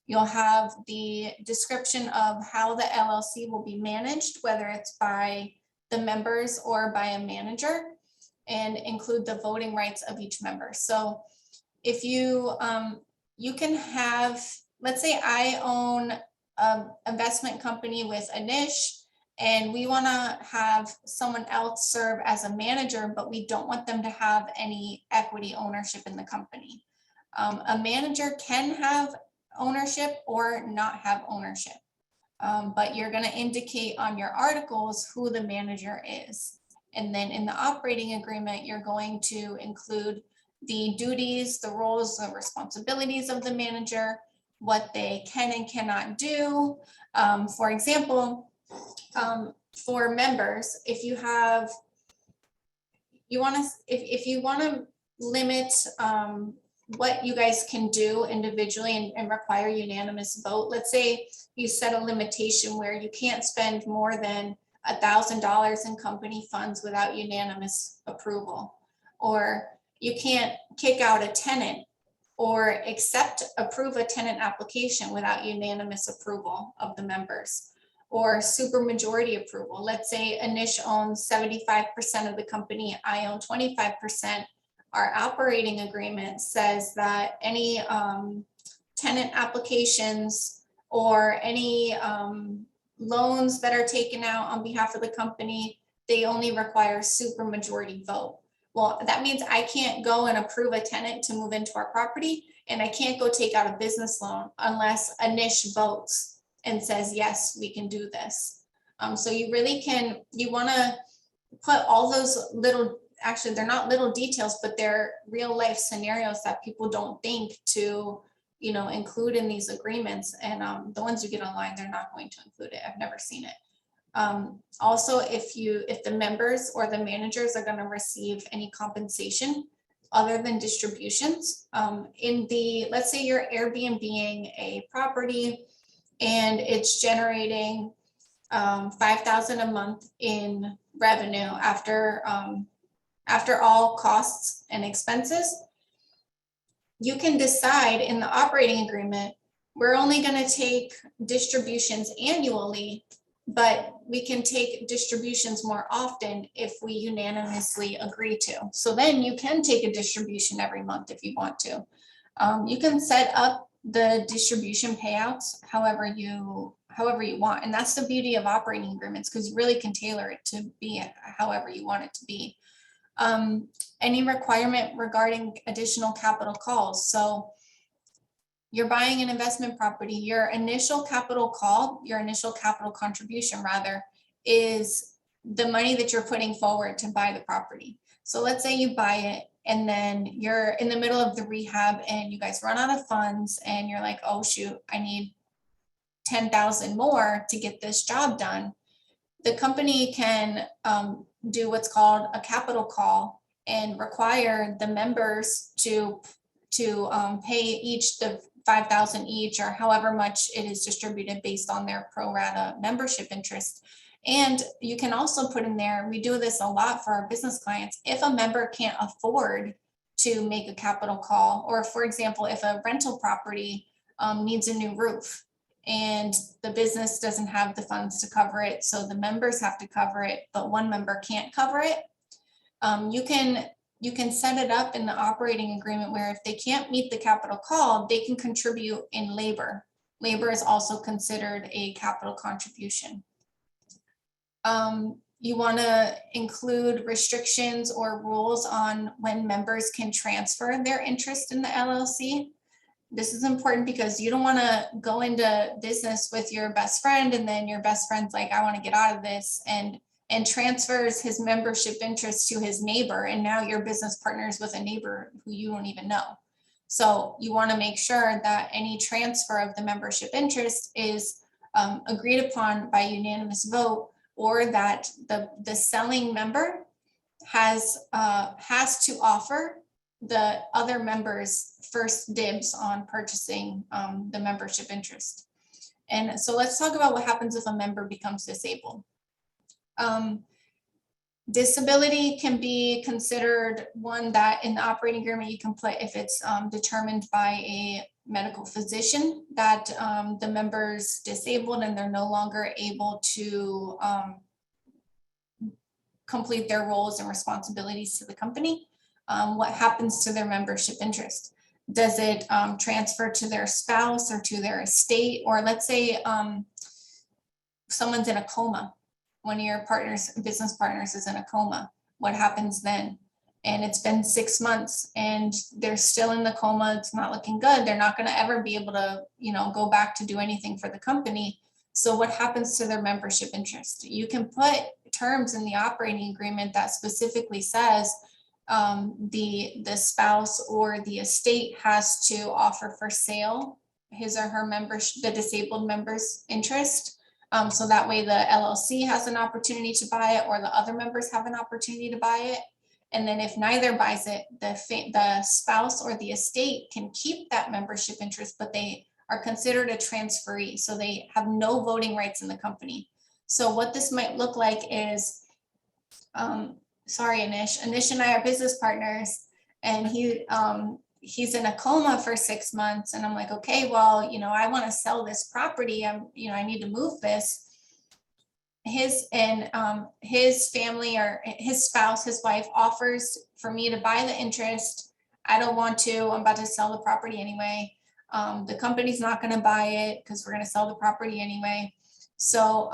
you'll have the description of how the LLC will be managed, whether it's by the members or by a manager, and include the voting rights of each member. So if you, you can have, let's say I own an investment company with Anish, and we want to have someone else serve as a manager, but we don't want them to have any equity ownership in the company. A manager can have ownership or not have ownership, but you're going to indicate on your articles who the manager is. And then in the operating agreement, you're going to include the duties, the roles, the responsibilities of the manager, what they can and cannot do. For example, for members, if you have, if you want to limit what you guys can do individually and require unanimous vote, let's say you set a limitation where you can't spend more than $1,000 in company funds without unanimous approval, or you can't kick out a tenant or approve a tenant application without unanimous approval of the members, or supermajority approval. Let's say Anish owns 75% of the company, I own 25%. Our operating agreement says that any tenant applications or any loans that are taken out on behalf of the company, they only require supermajority vote. Well, that means I can't go and approve a tenant to move into our property, and I can't go take out a business loan unless Anish votes and says, yes, we can do this. So you really can, you wanna put all those little, actually they're not little details, but they're real life scenarios that people don't think to, you know, include in these agreements. And the ones you get online, they're not going to include it. I've never seen it. Also, if the members or the managers are going to receive any compensation other than distributions, let's say you're Airbnb-ing a property and it's generating $5,000 a month in revenue after all costs and expenses, you can decide in the operating agreement, we're only going to take distributions annually, but we can take distributions more often if we unanimously agree to. So then you can take a distribution every month if you want to. You can set up the distribution payouts however you want. And that's the beauty of operating agreements, because you really can tailor it to be however you want it to be. Any requirement regarding additional capital calls. So you're buying an investment property, your initial capital call, your initial capital contribution rather, is the money that you're putting forward to buy the property. So let's say you buy it and then you're in the middle of the rehab and you guys run out of funds and you're like, oh shoot, I need 10,000 more to get this job done. The company can do what's called a capital call and require the members to pay each the 5,000 each, or however much it is distributed based on their pro rata membership interest. And you can also put in there, we do this a lot for our business clients, if a member can't afford to make a capital call, or for example, if a rental property needs a new roof and the business doesn't have the funds to cover it, so the members have to cover it, but one member can't cover it, you can set it up in the operating agreement where if they can't meet the capital call, they can contribute in labor. Labor is also considered a capital contribution. You want to include restrictions or rules on when members can transfer their interest in the LLC. This is important because you don't want to go into business with your best friend and then your best friend's like, I want to get out of this, and transfers his membership interest to his neighbor. And now you're business partners with a neighbor who you don't even know. So you want to make sure that any transfer of the membership interest is agreed upon by unanimous vote, or that the selling member has to offer the other members first dibs on purchasing the membership interest. And so let's talk about what happens if a member becomes disabled. Disability can be considered one that in the operating agreement you can put if it's determined by a medical physician that the member's disabled and they're no longer able to complete their roles and responsibilities to the company. What happens to their membership interest? Does it transfer to their spouse or to their estate? Or let's say someone's in a coma. One of your partners, business partners, is in a coma. What happens then? And it's been 6 months and they're still in the coma. It's not looking good. They're not going to ever be able to, go back to do anything for the company. So what happens to their membership interest? You can put terms in the operating agreement that specifically says the spouse or the estate has to offer for sale his or her membership, the disabled member's interest. So that way the LLC has an opportunity to buy it, or the other members have an opportunity to buy it. And then if neither buys it, the spouse or the estate can keep that membership interest, but they are considered a transferee. So they have no voting rights in the company. So what this might look like is, sorry, Anish and I are business partners, and he's in a coma for 6 months. And I'm like, okay, well, I want to sell this property. I need to move this. His family or his spouse, his wife, offers for me to buy the interest. I don't want to. I'm about to sell the property anyway. The company's not going to buy it because we're going to sell the property anyway. So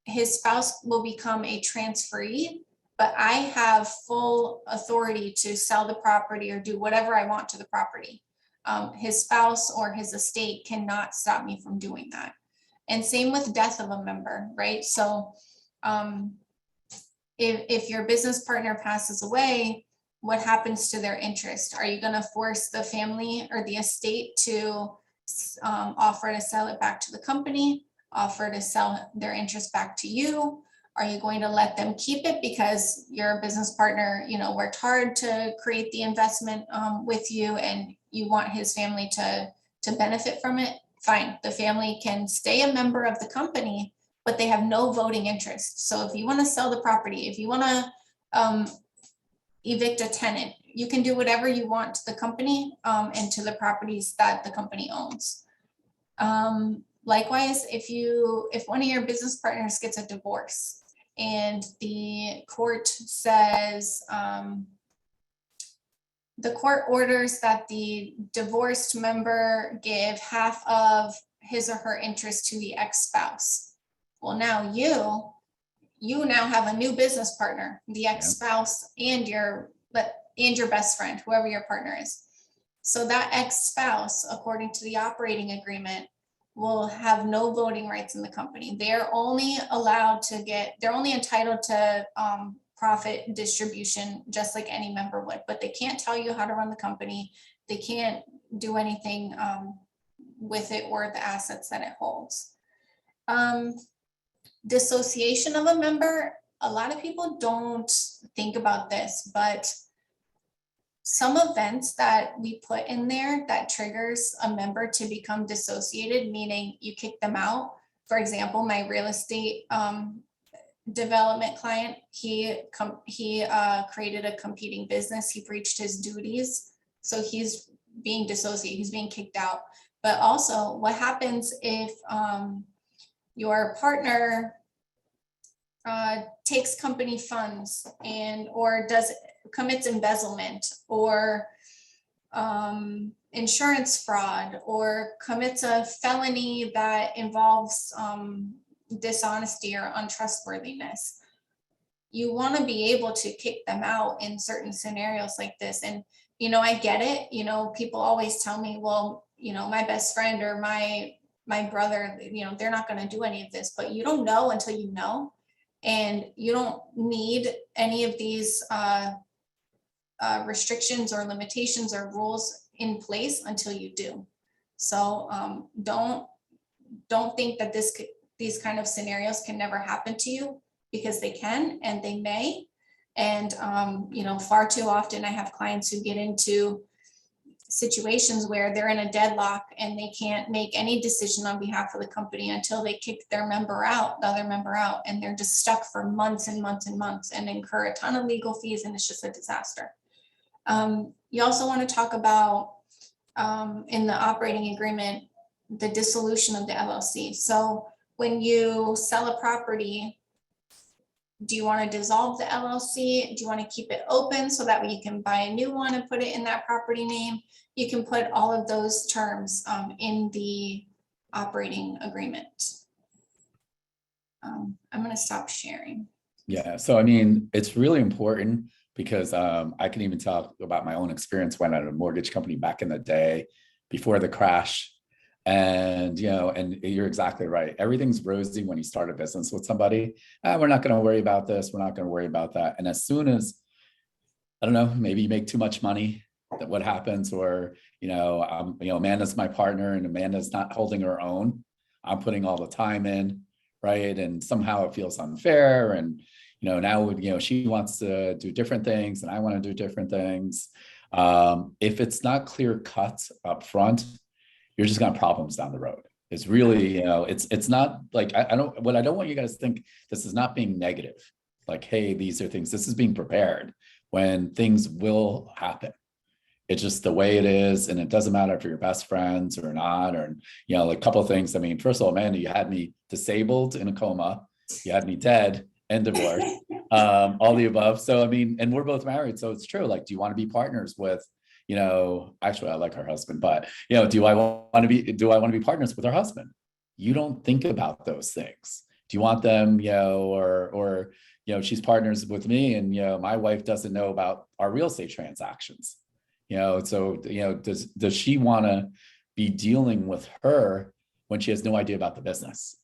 his spouse will become a transferee, but I have full authority to sell the property or do whatever I want to the property. His spouse or his estate cannot stop me from doing that. And same with death of a member, right? So if your business partner passes away, what happens to their interest? Are you going to force the family or the estate to offer to sell it back to the company, offer to sell their interest back to you? Are you going to let them keep it because your business partner, worked hard to create the investment with you and you want his family to benefit from it? Fine, the family can stay a member of the company, but they have no voting interest. So if you want to sell the property, if you want to evict a tenant, you can do whatever you want to the company and to the properties that the company owns. Likewise, if one of your business partners gets a divorce and the court says, the court orders that the divorced member give half of his or her interest to the ex-spouse. Well, now you now have a new business partner, the ex-spouse and your best friend, whoever your partner is. So that ex-spouse, according to the operating agreement, will have no voting rights in the company. They're only entitled to profit distribution, just like any member would, but they can't tell you how to run the company. They can't do anything with it or the assets that it holds. Dissociation of a member, a lot of people don't think about this, but some events that we put in there that triggers a member to become dissociated, meaning you kick them out. For example, my real estate development client, he created a competing business. He breached his duties. So he's being dissociated, he's being kicked out. But also what happens if your partner takes company funds or commits embezzlement or insurance fraud or commits a felony that involves dishonesty or untrustworthiness. you want to be able to kick them out in certain scenarios like this. And, I get it. People always tell me, well, my best friend or my brother, they're not going to do any of this, but you don't know until you know. And you don't need any of these restrictions or limitations or rules in place until you do. So don't think that these kind of scenarios can never happen to you, because they can and they may. And far too often I have clients who get into situations where they're in a deadlock and they can't make any decision on behalf of the company until they kick the other member out, and they're just stuck for months and months and months and incur a ton of legal fees, and it's just a disaster. You also want to talk about in the operating agreement, the dissolution of the LLC. So when you sell a property, do you want to dissolve the LLC? Do you want to keep it open so that way you can buy a new one and put it in that property name? You can put all of those terms in the operating agreement. I'm going to stop sharing. Yeah, so I mean, it's really important because I can even talk about my own experience when I had a mortgage company back in the day before the crash. And, and you're exactly right. Everything's rosy when you start a business with somebody. We're not going to worry about this. We're not going to worry about that. And as soon as, I don't know, maybe you make too much money, that what happens, or, Amanda's my partner and Amanda's not holding her own. I'm putting all the time in, right? And somehow it feels unfair. And, now, she wants to do different things and I want to do different things. If it's not clear cut up front, you're just gonna have problems down the road. It's really, it's not like, I don't want you guys to think this is not being negative. Like, hey, these are things, this is being prepared when things will happen. It's just the way it is. And it doesn't matter if you're best friends or not, or, like a couple of things. I mean, first of all, Amanda, you had me disabled in a coma, you had me dead and divorced, all the above. So, I mean, and we're both married. So it's true. Like, do you want to be partners with, actually I like her husband, but do I want to be partners with her husband? You don't think about those things. Do you want them, or she's partners with me and, my wife doesn't know about our real estate transactions, so, does she want to be dealing with her when she has no idea about the business?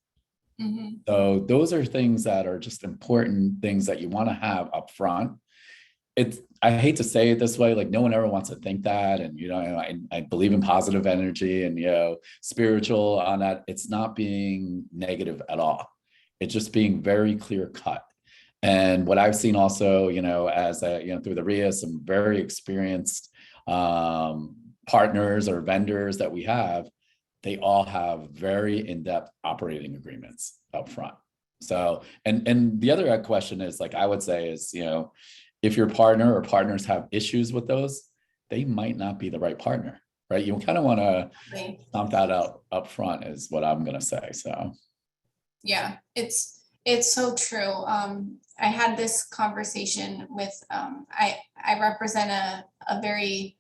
Mm-hmm. So those are things that are just important things that you want to have up front. I hate to say it this way, like no one ever wants to think that. And, I believe in positive energy and, spiritual on that. It's not being negative at all. It's just being very clear cut. And what I've seen also, as through the RIA, some very experienced partners or vendors that we have, they all have very in-depth operating agreements up front. So, and the other question is, like, I would say is, if your partner or partners have issues with those, they might not be the right partner, right? You kind of want to stomp that out up front is what I'm going to say. So. Yeah, it's so true. I had this conversation with, I represent a very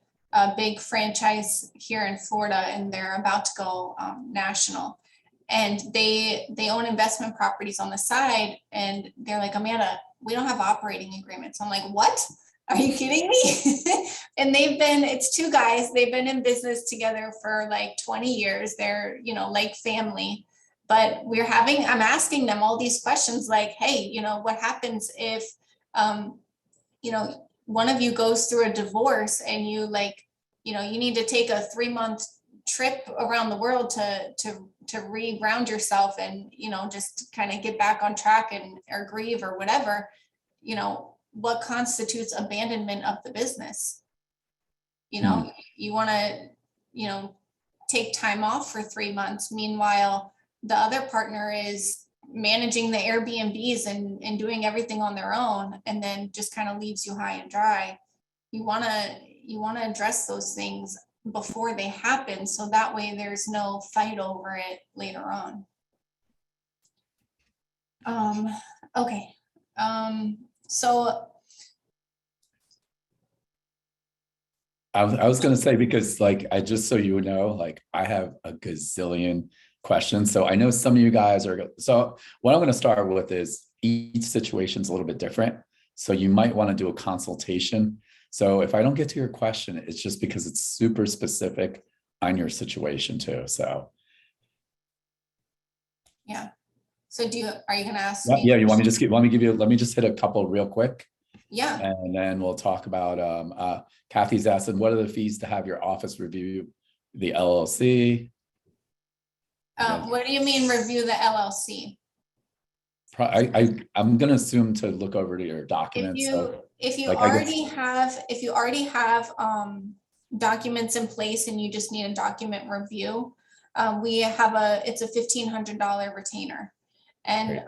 big franchise here in Florida, and they're about to go national. And they own investment properties on the side, and they're like, Amanda, we don't have operating agreements. I'm like, what? Are you kidding me? And it's two guys, they've been in business together for like 20 years. They're, like family, but I'm asking them all these questions like, hey, what happens if, one of you goes through a divorce and you you need to take a 3-month trip around the world to re-ground yourself and, just kind of get back on track or grieve or whatever, what constitutes abandonment of the business? You want to, take time off for 3 months. Meanwhile, the other partner is managing the Airbnbs and doing everything on their own, and then just kind of leaves you high and dry. You want to address those things before they happen, so that way there's no fight over it later on. Okay. So I was going to say, because like, so I have a gazillion questions. So I know some of you guys so what I'm going to start with is, each situation's a little bit different. So you might want to do a consultation. So if I don't get to your question, it's just because it's super specific on your situation too. So. Yeah. So are you gonna ask Yeah, me? yeah, you want me to just let me just hit a couple real quick. Yeah. And then we'll talk about, Kathy's asking, what are the fees to have your office review the LLC? What do you mean review the LLC? I'm gonna assume to look over to your documents. If you like, already have documents in place and you just need a document review, it's a $1,500 retainer. And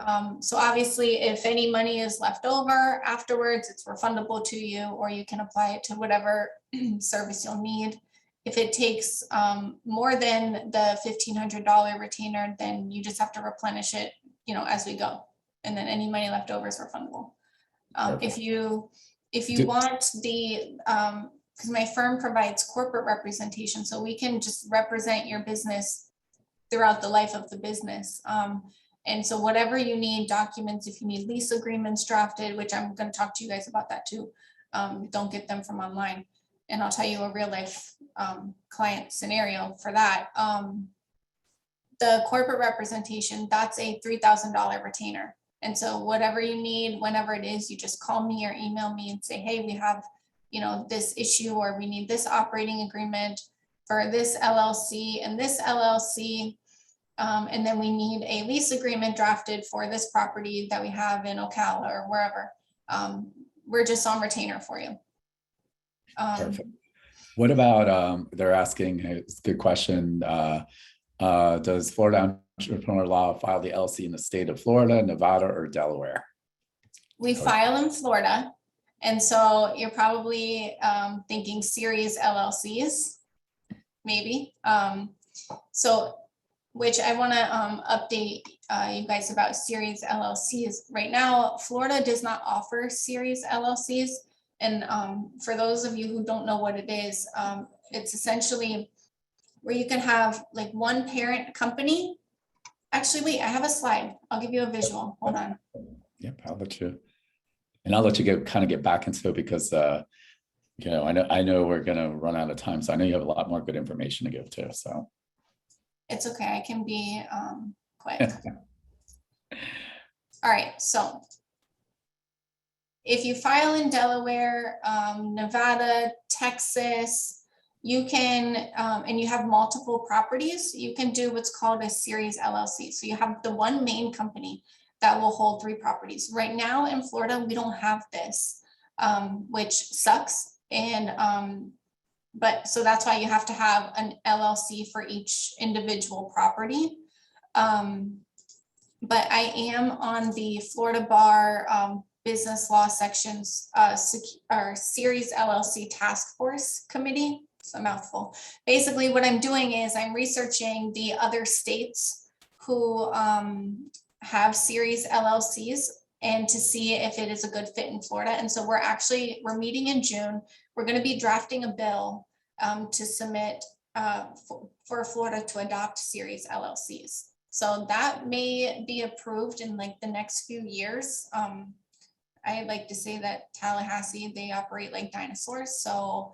so obviously if any money is left over afterwards, it's refundable to you, or you can apply it to whatever service you'll need. If it takes more than the $1,500 retainer, then you just have to replenish it, as we go. And then any money left over is refundable. If you want because my firm provides corporate representation, so we can just represent your business throughout the life of the business. And so whatever you need, documents, if you need lease agreements drafted, which I'm going to talk to you guys about that too. Don't get them from online. And I'll tell you a real life client scenario for that. The corporate representation, that's a $3,000 retainer. And so whatever you need, whenever it is, you just call me or email me and say, hey, we have, this issue, or we need this operating agreement for this LLC and this LLC. And then we need a lease agreement drafted for this property that we have in Ocala or wherever. We're just on retainer for you. Perfect. What about, they're asking, it's a good question. Does Florida entrepreneur law file the LLC in the state of Florida, Nevada, or Delaware? We file in Florida. And so you're probably thinking series LLCs, maybe. So which I want to update you guys about series LLCs. Right now, Florida does not offer series LLCs. And for those of you who don't know what it is, it's essentially where you can have like one parent company. Actually, wait, I have a slide. I'll give you a visual. Hold on. Yep, I'll let you get back into it because I know we're gonna run out of time. So I know you have a lot more good information to give too. So it's okay, I can be quick. All right, so if you file in Delaware, Nevada, Texas, you can, and you have multiple properties, you can do what's called a series LLC. So you have the one main company that will hold 3 properties. Right now in Florida, we don't have this, which sucks. And but so that's why you have to have an LLC for each individual property. But I am on the Florida Bar Business Law Sections or Series LLC Task Force Committee. It's a mouthful. Basically, what I'm doing is I'm researching the other states who have series LLCs and to see if it is a good fit in Florida. And so we're meeting in June. We're going to be drafting a bill to submit for Florida to adopt series LLCs. So that may be approved in like the next few years. I like to say that Tallahassee, they operate like dinosaurs. So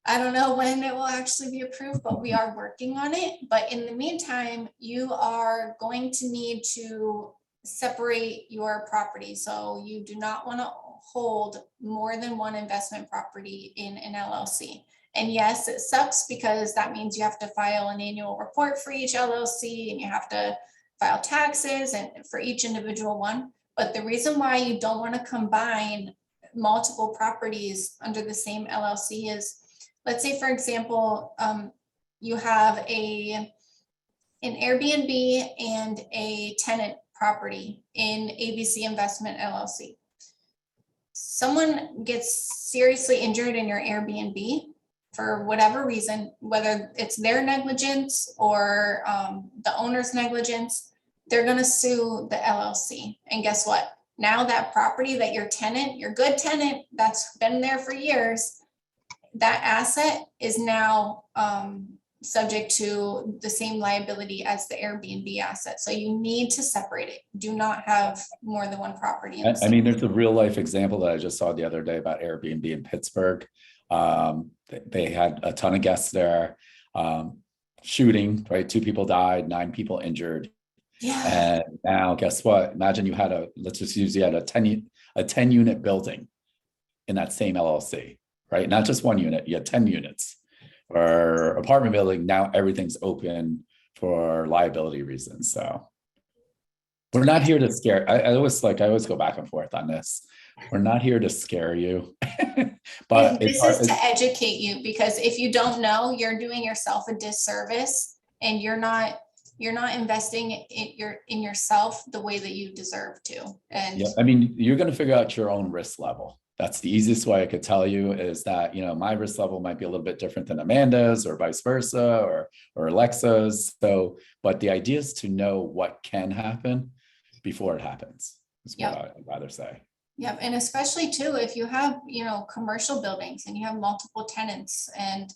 I don't know when it will actually be approved, but we are working on it. But in the meantime, you are going to need to separate your property. So you do not want to hold more than one investment property in an LLC. And yes, it sucks because that means you have to file an annual report for each LLC and you have to file taxes and for each individual one. But the reason why you don't want to combine multiple properties under the same LLC is, let's say, for example, you have an Airbnb and a tenant property in ABC Investment LLC. Someone gets seriously injured in your Airbnb for whatever reason, whether it's their negligence or the owner's negligence, they're going to sue the LLC. And guess what? Now that property that your tenant, your good tenant that's been there for years, that asset is now subject to the same liability as the Airbnb asset. So you need to separate it. Do not have more than one property. I mean, there's a real life example that I just saw the other day about Airbnb in Pittsburgh. They had a ton of guests there. Shooting, right? 2 people died, 9 people injured. Yeah. And now guess what? Imagine you had let's just use you had a 10 unit building in that same LLC, right? Not just 1 unit, you had 10 units or apartment building. Now everything's open for liability reasons. So we're not here to scare. I always go back and forth on this. We're not here to scare you, but this is to educate you, because if you don't know, you're doing yourself a disservice, and you're not investing in yourself the way that you deserve to. And yeah, I mean, you're going to figure out your own risk level. That's the easiest way I could tell you, is that, my risk level might be a little bit different than Amanda's, or vice versa, or Alexa's. So, but the idea is to know what can happen before it happens, is what I'd rather say. Yeah, and especially too, if you have, commercial buildings and you have multiple tenants, and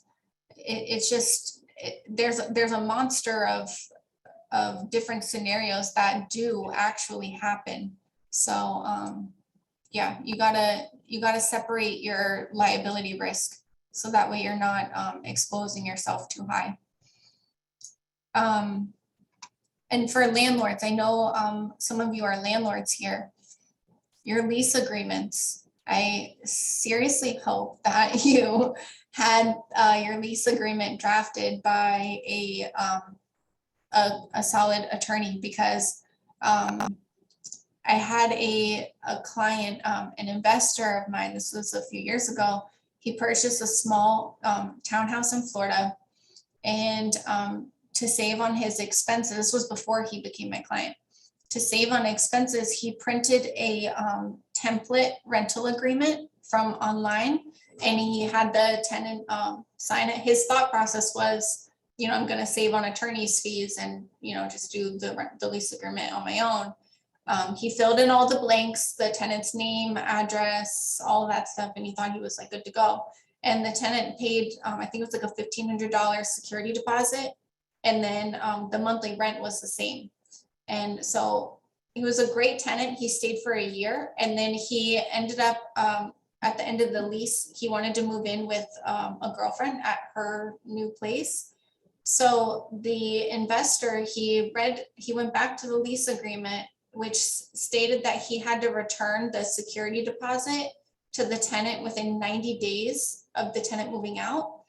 it's just, there's a monster of different scenarios that do actually happen. So, yeah, you gotta separate your liability risk, so that way you're not exposing yourself too high. And for landlords, I know some of you are landlords here. Your lease agreements, I seriously hope that you had your lease agreement drafted by a solid attorney, because I had a client, an investor of mine, this was a few years ago. He purchased a small townhouse in Florida, and to save on his expenses, this was before he became my client. To save on expenses, he printed a template rental agreement from online, and he had the tenant sign it. His thought process was, I'm going to save on attorney's fees and, just do the lease agreement on my own. He filled in all the blanks, the tenant's name, address, all that stuff, and he thought he was like good to go. And the tenant paid, I think it was like a $1,500 security deposit, and then the monthly rent was the same. And so he was a great tenant. He stayed for a year, and then he ended up at the end of the lease, he wanted to move in with a girlfriend at her new place. So the investor, he went back to the lease agreement, which stated that he had to return the security deposit to the tenant within 90 days of the tenant moving out.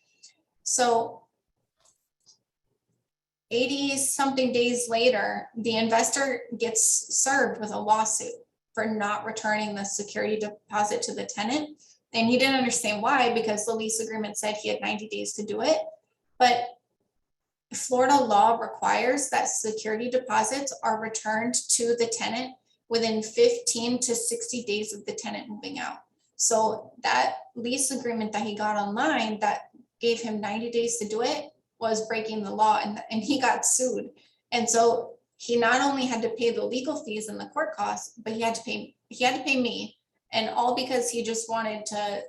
So 80 something days later, the investor gets served with a lawsuit for not returning the security deposit to the tenant. And he didn't understand why, because the lease agreement said he had 90 days to do it. But Florida law requires that security deposits are returned to the tenant within 15 to 60 days of the tenant moving out. So that lease agreement that he got online that gave him 90 days to do it was breaking the law, and he got sued. And so he not only had to pay the legal fees and the court costs, but he had to pay me, and all because he just wanted to,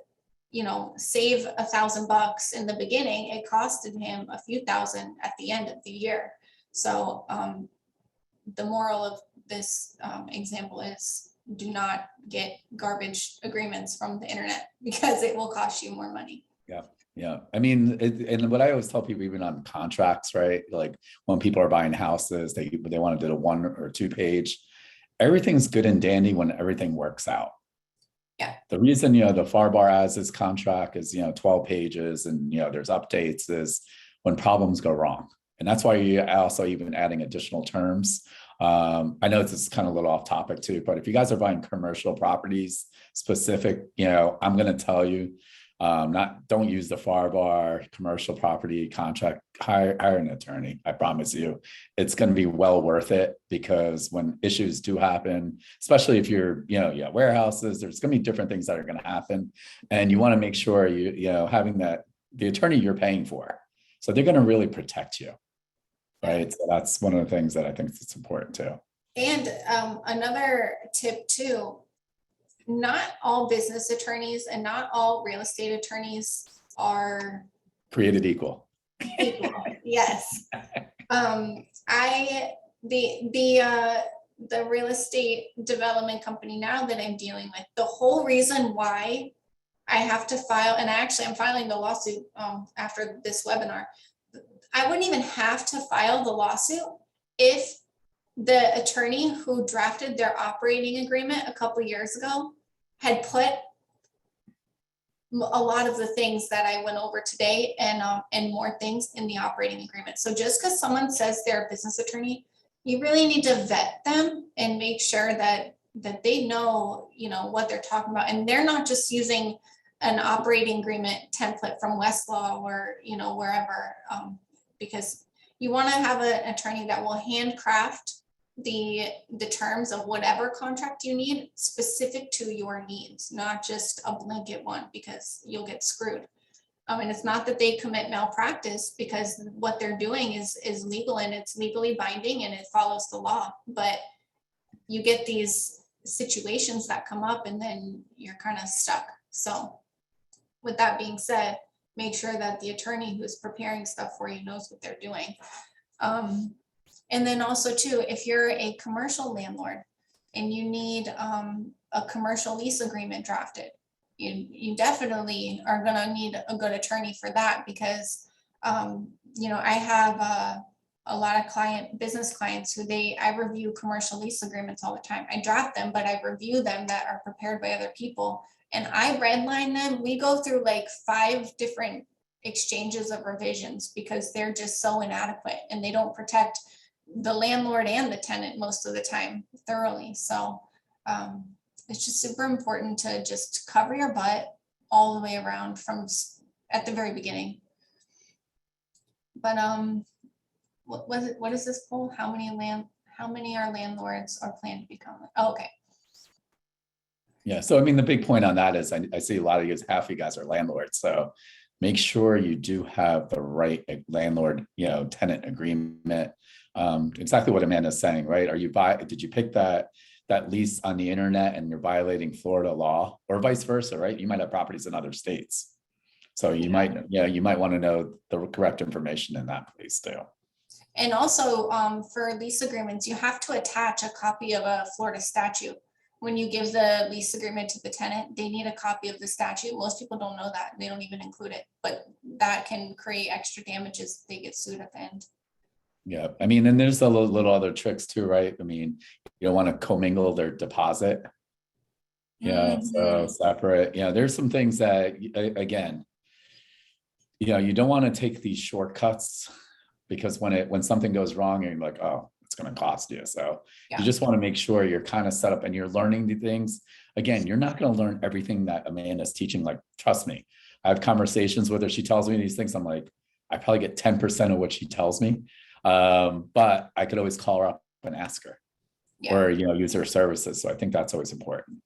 save $1,000 in the beginning. It costed him a few thousand at the end of the year. So the moral of this example is, do not get garbage agreements from the internet, because it will cost you more money. Yeah. Yeah. I mean, and what I always tell people, even on contracts, right? Like when people are buying houses, they want to do a 1 or 2 page, everything's good and dandy when everything works out. Yeah. The reason, the FAR bar has this contract is, 12 pages and, there's updates, is when problems go wrong. And that's why you're also even adding additional terms. I know this is kind of a little off topic too, but if you guys are buying commercial properties specific, I'm going to tell you, don't use the FAR bar commercial property contract, hire an attorney. I promise you, it's going to be well worth it, because when issues do happen, especially if you're, warehouses, there's going to be different things that are going to happen. And you want to make sure having the attorney you're paying for. So they're going to really protect you. Right. So that's one of the things that I think is important too. And another tip too, not all business attorneys and not all real estate attorneys are created equal. people. Yes. The real estate development company now that I'm dealing with, the whole reason why I have to file, and I'm filing the lawsuit after this webinar. I wouldn't even have to file the lawsuit if the attorney who drafted their operating agreement a couple years ago had put a lot of the things that I went over today and more things in the operating agreement. So just because someone says they're a business attorney, you really need to vet them and make sure that they know, what they're talking about. And they're not just using an operating agreement template from Westlaw or, wherever, because you want to have an attorney that will handcraft the terms of whatever contract you need specific to your needs, not just a blanket one, because you'll get screwed. And it's not that they commit malpractice, because what they're doing is legal and it's legally binding and it follows the law. But you get these situations that come up and then you're kind of stuck. So with that being said, make sure that the attorney who's preparing stuff for you knows what they're doing. And then also too, if you're a commercial landlord and you need a commercial lease agreement drafted, you definitely are gonna need a good attorney for that, because I have a lot of business clients who I review commercial lease agreements all the time. I draft them, but I review them that are prepared by other people, and I redline them. We go through like 5 different exchanges of revisions because they're just so inadequate and they don't protect the landlord and the tenant most of the time thoroughly. So it's just super important to just cover your butt all the way around at the very beginning. But what is this poll? How many are landlords or plan to become? Oh, okay. Yeah. So, I mean, the big point on that is I see a lot of you guys, half of you guys are landlords. So make sure you do have the right landlord, tenant agreement. Exactly what Amanda's saying, right? Did you pick that lease on the internet and you're violating Florida law, or vice versa, right? You might have properties in other states. So you might want to know the correct information in that place too. And also for lease agreements, you have to attach a copy of a Florida statute. When you give the lease agreement to the tenant, they need a copy of the statute. Most people don't know that. They don't even include it, but that can create extra damages if they get sued at the end. Yeah, I mean, and there's a little other tricks too, right? I mean, you don't want to commingle their deposit. Yeah, so separate. There's some things that, again, you don't want to take these shortcuts, because when something goes wrong, you're like, oh, it's going to cost you. So you just want to make sure you're kind of set up and you're learning the things. Again, you're not going to learn everything that Amanda's teaching. Like, trust me, I have conversations with her. She tells me these things. I'm like, I probably get 10% of what she tells me. But I could always call her up and ask her, or, use her services. So I think that's always important.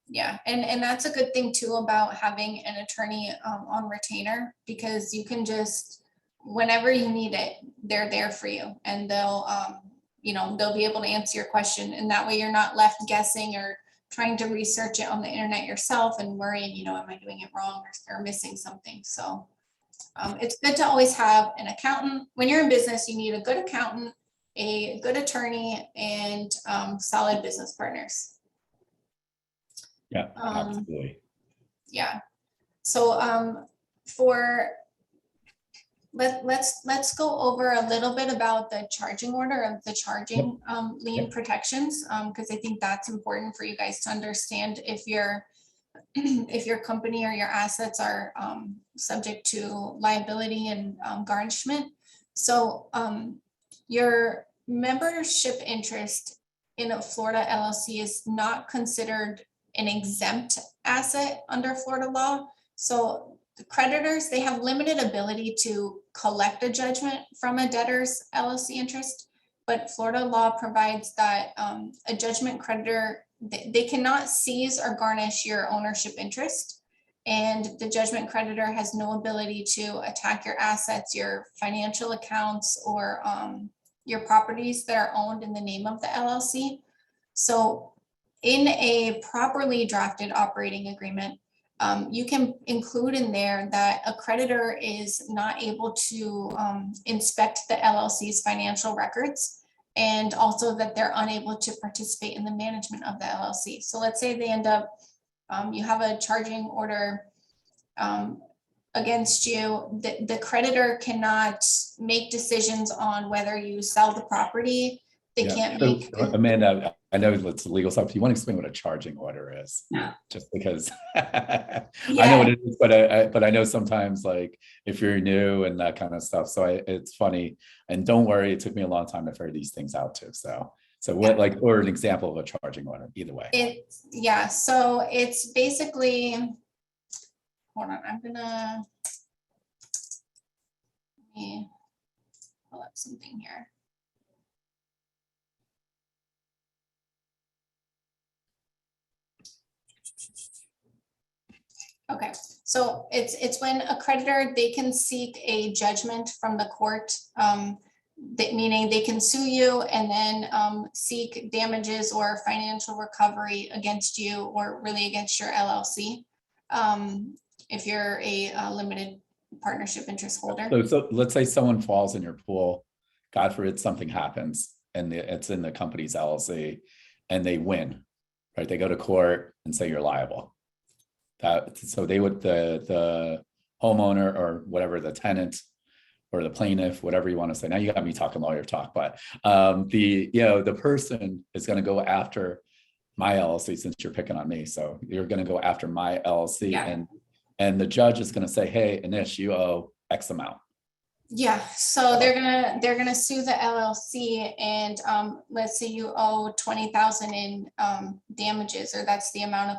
Yeah. And that's a good thing too about having an attorney on retainer, because you can just, whenever you need it, they're there for you, and they'll be able to answer your question. And that way you're not left guessing or trying to research it on the internet yourself and worrying, am I doing it wrong or missing something? So it's good to always have an accountant. When you're in business, you need a good accountant, a good attorney, and solid business partners. Yeah, absolutely. Yeah. So let's go over a little bit about the charging order of the charging lien protections, because I think that's important for you guys to understand if your company or your assets are subject to liability and garnishment. So your membership interest in a Florida LLC is not considered an exempt asset under Florida law. So the creditors, they have limited ability to collect a judgment from a debtor's LLC interest, but Florida law provides that a judgment creditor, they cannot seize or garnish your ownership interest, and the judgment creditor has no ability to attack your assets, your financial accounts, or your properties that are owned in the name of the LLC. So in a properly drafted operating agreement, you can include in there that a creditor is not able to inspect the LLC's financial records, and also that they're unable to participate in the management of the LLC. So let's say they end up, you have a charging order against you, the creditor cannot make decisions on whether you sell the property. They Yeah. can't So, make. Amanda, I know it's legal stuff. Do you want to explain what a charging order is? Just because I know what it is, but I know sometimes like if you're new and that kind of stuff. So it's funny, and don't worry, it took me a long time to figure these things out too. So what, like, or an example of a charging order, either way. So it's basically, hold on, let me pull up something here. Okay, so it's when a creditor, they can seek a judgment from the court, meaning they can sue you and then seek damages or financial recovery against you, or really against your LLC, if you're a limited partnership interest holder. So let's say someone falls in your pool, God forbid something happens, and it's in the company's LLC, and they win, right? They go to court and say you're liable. So they would, the homeowner or whatever, the tenant or the plaintiff, whatever you want to say. Now you got me talking lawyer talk, but the person is going to go after my LLC, since you're picking on me. So you're going to go after my LLC, and the judge is going to say, hey, Anish, you owe X amount. Yeah, so they're gonna sue the LLC, and let's say you owe 20,000 in damages, or that's the amount of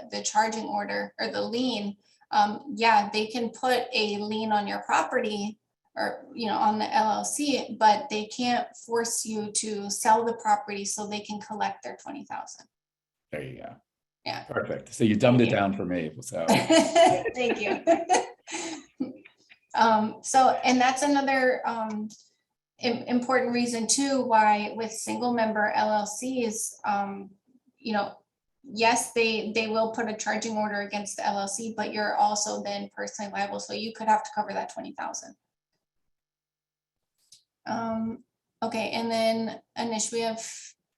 the charging order or the lien. They can put a lien on your property, or on the LLC, but they can't force you to sell the property so they can collect their 20,000. There you go. Yeah. Perfect. So you dumbed it down for me. So thank you. And that's another important reason too, why with single member LLCs, yes, they will put a charging order against the LLC, but you're also then personally liable. So you could have to cover that 20,000. Okay, and then Anish, we have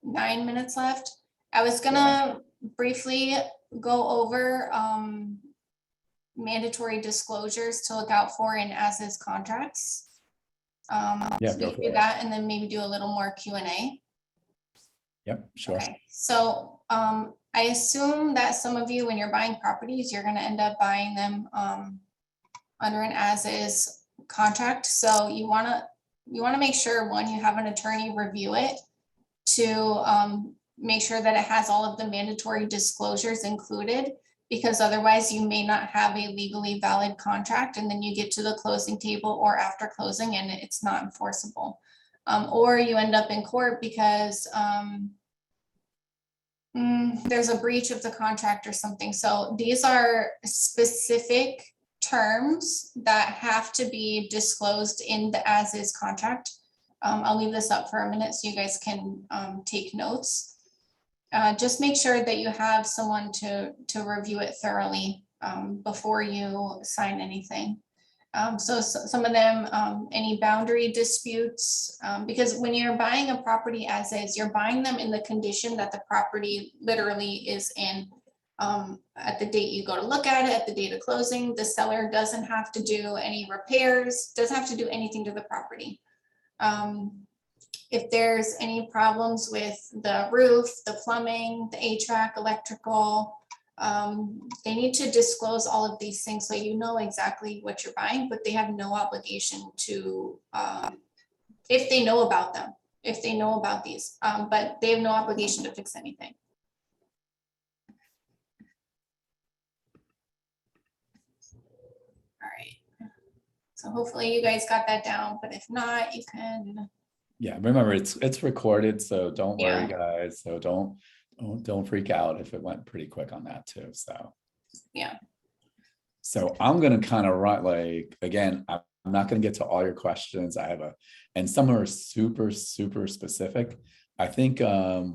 9 minutes left. I was gonna briefly go over mandatory disclosures to look out for in as-is contracts. So do that, and then maybe do a little more Q&A. Yep, sure. Okay. So I assume that some of you, when you're buying properties, you're going to end up buying them under an as-is contract. So you want to make sure, one, you have an attorney review it to make sure that it has all of the mandatory disclosures included, because otherwise you may not have a legally valid contract, and then you get to the closing table or after closing and it's not enforceable. Or you end up in court because there's a breach of the contract or something. So these are specific terms that have to be disclosed in the as-is contract. I'll leave this up for a minute so you guys can take notes. Just make sure that you have someone to review it thoroughly before you sign anything. So some of them, any boundary disputes, because when you're buying a property as is, you're buying them in the condition that the property literally is in. At the date you go to look at it, at the date of closing, the seller doesn't have to do any repairs, doesn't have to do anything to the property. If there's any problems with the roof, the plumbing, the HVAC, electrical, they need to disclose all of these things so you know exactly what you're buying, but they have no obligation to, if they know about them, if they know about these, but they have no obligation to fix anything. All right. So hopefully you guys got that down, but if not, you can. Yeah, remember it's recorded, so don't worry, guys. So don't freak out if it went pretty quick on that too. So yeah. So I'm gonna kind of run, like, again, I'm not gonna get to all your questions. I have and some are super specific. I think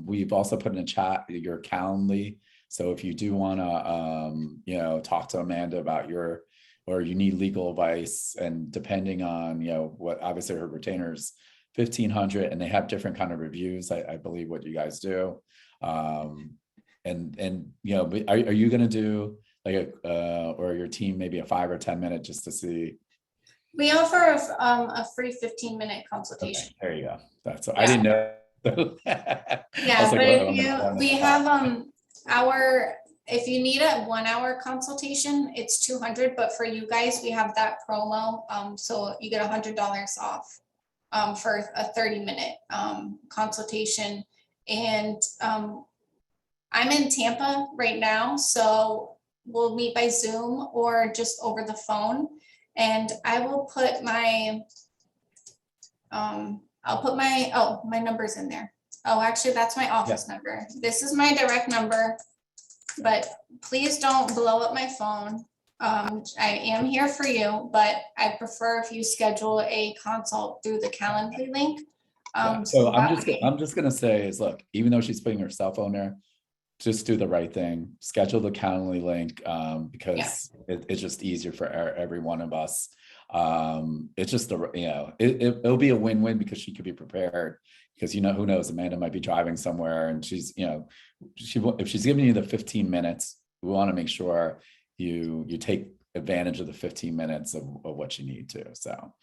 we've also put in a chat your Calendly So if you do want to, talk to Amanda about or you need legal advice, and depending on, what obviously her retainers 1,500, and they have different kind of reviews, I believe what you guys do. But are you going to do like or your team maybe a 5 or 10 minute just to see? We offer a free 15-minute consultation. Okay, there you go. That's I didn't know. Yeah, but if we have if you need a 1 hour consultation, it's 200, but for you guys, we have that promo. So you get $100 off for a 30-minute consultation. And I'm in Tampa right now, so we'll meet by Zoom or just over the phone. And I will put my, my number's in there. Oh, actually, that's my office number. This is my direct number, but please don't blow up my phone. I am here for you, but I prefer if you schedule a consult through the Calendly link. So I'm just gonna say is, look, even though she's putting her cell phone there, just do the right thing. Schedule the Calendly link because it's just easier for every one of us. It's just it'll be a win-win because she could be prepared, because who knows, Amanda might be driving somewhere and she's if she's giving you the 15 minutes, we want to make sure you take advantage of the 15 minutes of what you need to. So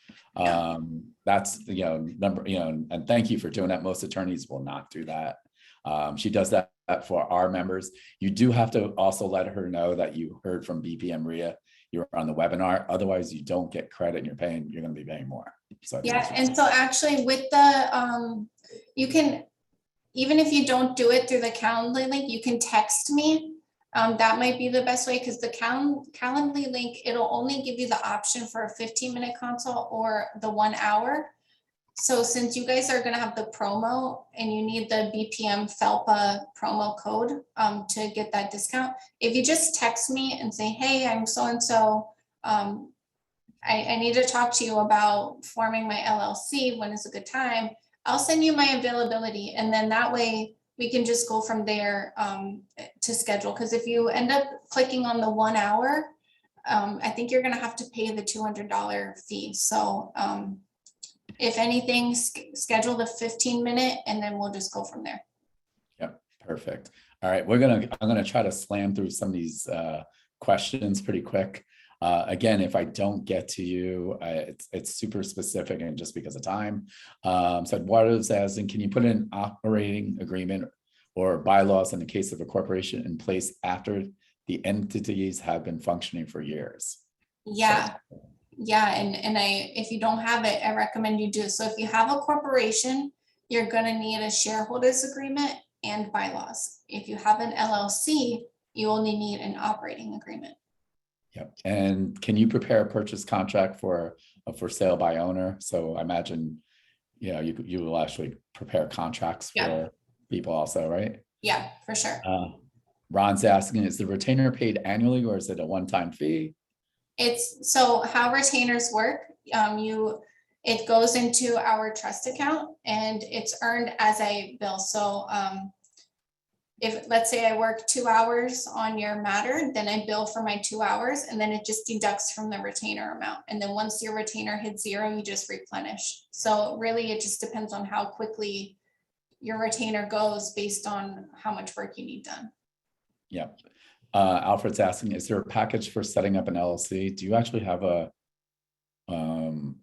that's number, and thank you for doing that. Most attorneys will not do that. She does that for our members. You do have to also let her know that you heard from BPM RIA, you were on the webinar. Otherwise, you don't get credit and you're going to be paying more. So and so actually with the, you can, even if you don't do it through the Calendly link, you can text me. That might be the best way, because the Calendly link, it'll only give you the option for a 15-minute consult or the 1 hour. So since you guys are going to have the promo and you need the BPM FELPA promo code to get that discount, if you just text me and say, hey, I'm so-and-so, I need to talk to you about forming my LLC. When is a good time? I'll send you my availability. And then that way we can just go from there to schedule. Because if you end up clicking on the 1 hour, I think you're going to have to pay the $200 fee. So if anything, schedule the 15-minute and then we'll just go from there. Yep, perfect. All right, I'm gonna try to slam through some of these questions pretty quick. Again, if I don't get to you, it's super specific and just because of time. So Eduardo's asking, can you put an operating agreement or bylaws in the case of a corporation in place after the entities have been functioning for years? Yeah. Yeah, and if you don't have it, I recommend you do. So if you have a corporation, you're going to need a shareholders agreement and bylaws. If you have an LLC, you only need an operating agreement. Yep. And can you prepare a purchase contract for sale by owner? So I imagine, you will actually prepare contracts for people also, right? Yeah, for sure. Ron's asking, is the retainer paid annually or is it a one-time fee? It's so how retainers work. It goes into our trust account and it's earned as I bill. So if let's say I work 2 hours on your matter, then I bill for my 2 hours and then it just deducts from the retainer amount. And then once your retainer hits 0, you just replenish. So really it just depends on how quickly your retainer goes based on how much work you need done. Yep. Alfred's asking, is there a package for setting up an LLC? Do you actually have a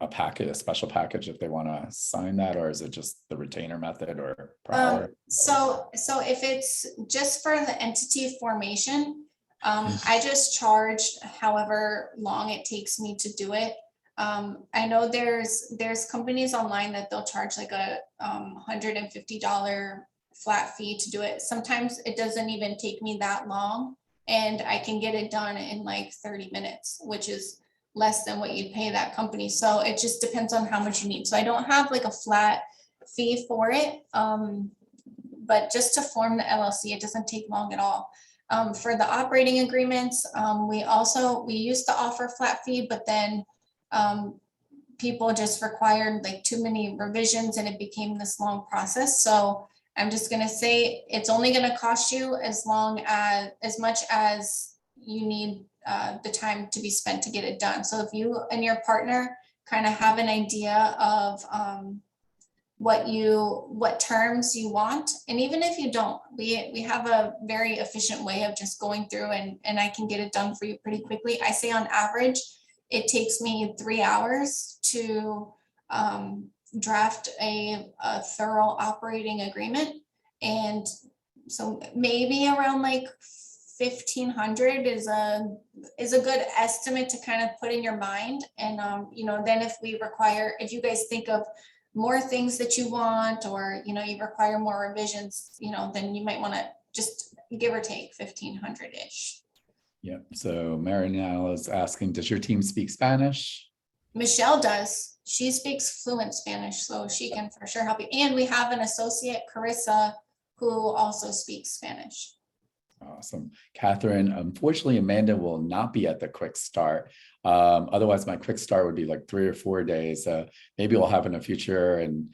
packet, a special package if they want to sign that, or is it just the retainer method or per hour? So if it's just for the entity formation, I just charge however long it takes me to do it. I know there's companies online that they'll charge like a $150 flat fee to do it. Sometimes it doesn't even take me that long. And I can get it done in like 30 minutes, which is less than what you'd pay that company. So it just depends on how much you need. So I don't have like a flat fee for it. But just to form the LLC, it doesn't take long at all. For the operating agreements, we used to offer flat fee, but then people just required like too many revisions and it became this long process. So I'm just gonna say, it's only gonna cost you as much as you need the time to be spent to get it done. So if you and your partner kind of have an idea of what terms you want, and even if you don't, we have a very efficient way of just going through and I can get it done for you pretty quickly. I say on average, it takes me 3 hours to draft a thorough operating agreement. And so maybe around like 1,500 is a good estimate to kind of put in your mind. And then if you guys think of more things that you want, or you require more revisions, then you might want to just give or take 1,500-ish. Yeah. So Marinelle is asking, does your team speak Spanish? Michelle does. She speaks fluent Spanish, so she can for sure help you. And we have an associate, Carissa, who also speaks Spanish. Awesome. Catherine, unfortunately, Amanda will not be at the quick start. Otherwise, my quick start would be like 3 or 4 days. Maybe we'll have in the future. And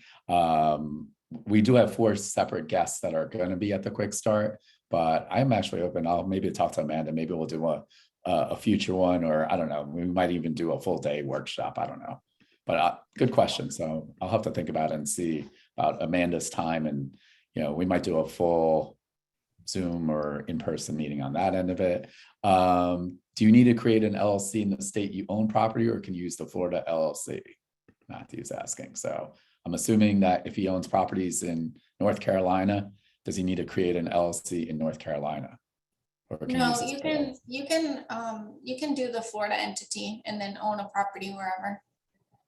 we do have 4 separate guests that are going to be at the quick start, but I'm actually open. I'll maybe talk to Amanda. Maybe we'll do a future one, or I don't know. We might even do a full day workshop. I don't know. But good question. So I'll have to think about it and see about Amanda's time. And, we might do a full Zoom or in-person meeting on that end of it. Do you need to create an LLC in the state you own property, or can you use the Florida LLC? Matthew's asking. So I'm assuming that if he owns properties in North Carolina, does he need to create an LLC in North Carolina? No, you can do the Florida entity and then own a property wherever.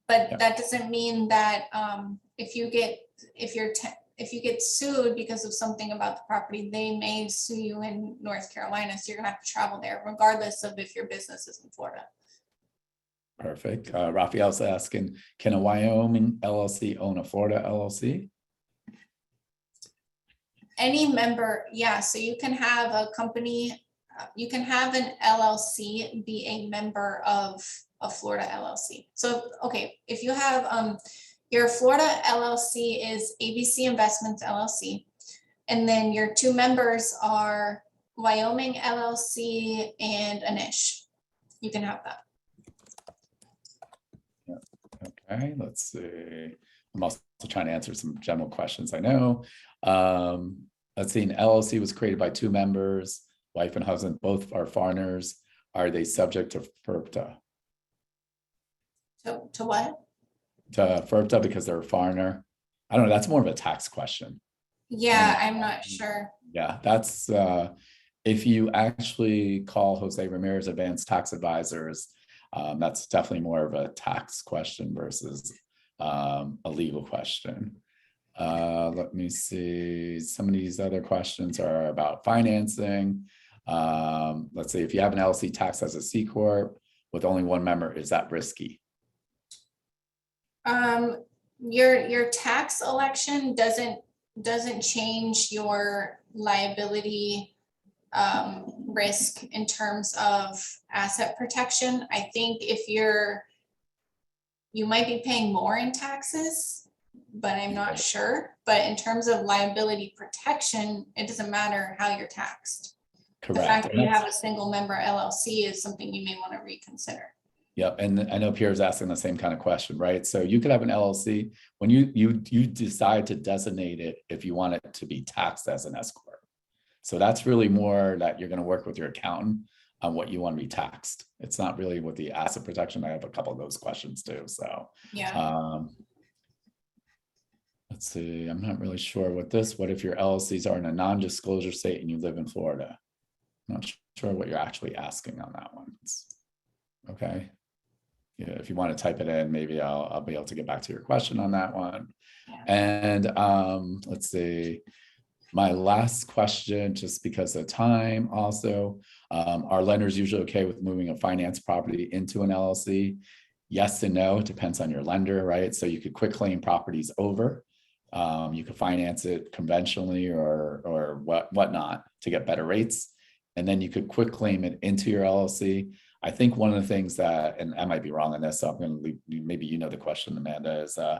But Yeah. that doesn't mean that if you get sued because of something about the property, they may sue you in North Carolina. So you're gonna have to travel there regardless of if your business is in Florida. Perfect. Raphael's asking, can a Wyoming LLC own a Florida LLC? Any member, yeah. So you can have a company, you can have an LLC be a member of a Florida LLC. So, okay, if you have your Florida LLC is ABC Investments LLC, and then your 2 members are Wyoming LLC and Anish. You can have that. Okay, let's see. I'm also trying to answer some general questions I know. Let's see, an LLC was created by 2 members, wife and husband, both are foreigners. Are they subject to FIRPTA? To what? To FIRPTA because they're a foreigner. I don't know, that's more of a tax question. Yeah, I'm not sure. Yeah, that's if you actually call Jose Ramirez Advanced Tax Advisors, that's definitely more of a tax question versus a legal question. Let me see. Some of these other questions are about financing. Let's say if you have an LLC taxed as a C Corp with only 1 member, is that risky? Your tax election doesn't change your liability risk in terms of asset protection. I think if you might be paying more in taxes, but I'm not sure. But in terms of liability protection, it doesn't matter how you're taxed. Correct. The fact that you have a single member LLC is something you may want to reconsider. Yep, and I know Pierre's asking the same kind of question, right? So you could have an LLC when you decide to designate it if you want it to be taxed as an S Corp. So that's really more that you're going to work with your accountant on what you want to be taxed. It's not really with the asset protection. I have a couple of those questions too. So yeah. Let's see. I'm not really sure what if your LLCs are in a non-disclosure state and you live in Florida? I'm not sure what you're actually asking on that one. Okay. Yeah, if you want to type it in, maybe I'll be able to get back to your question on that one. Yeah. And let's see. My last question, just because of time also, are lenders usually okay with moving a finance property into an LLC? Yes and no, it depends on your lender, right? So you could quick claim properties over. You could finance it conventionally or whatnot to get better rates. And then you could quick claim it into your LLC. I think one of the things that, and I might be wrong on this, so I'm going to leave, maybe you know the question, Amanda, is I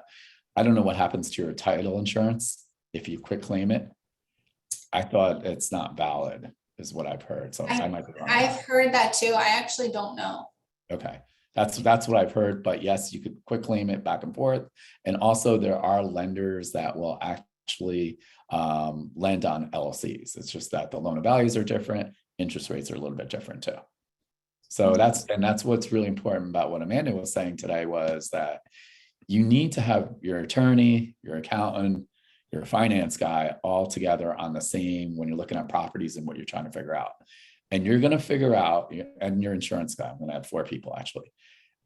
don't know what happens to your title insurance if you quit claim it. I thought it's not valid, is what I've heard. So I might be wrong. I've heard that too. I actually don't know. Okay, that's what I've heard. But yes, you could quit claim it back and forth. And also, there are lenders that will actually lend on LLCs. It's just that the loan of values are different, interest rates are a little bit different too. So that's what's really important about what Amanda was saying today, was that you need to have your attorney, your accountant, your finance guy all together on the same when you're looking at properties and what you're trying to figure out. And you're going to figure out, and your insurance guy, I'm going to have 4 people actually.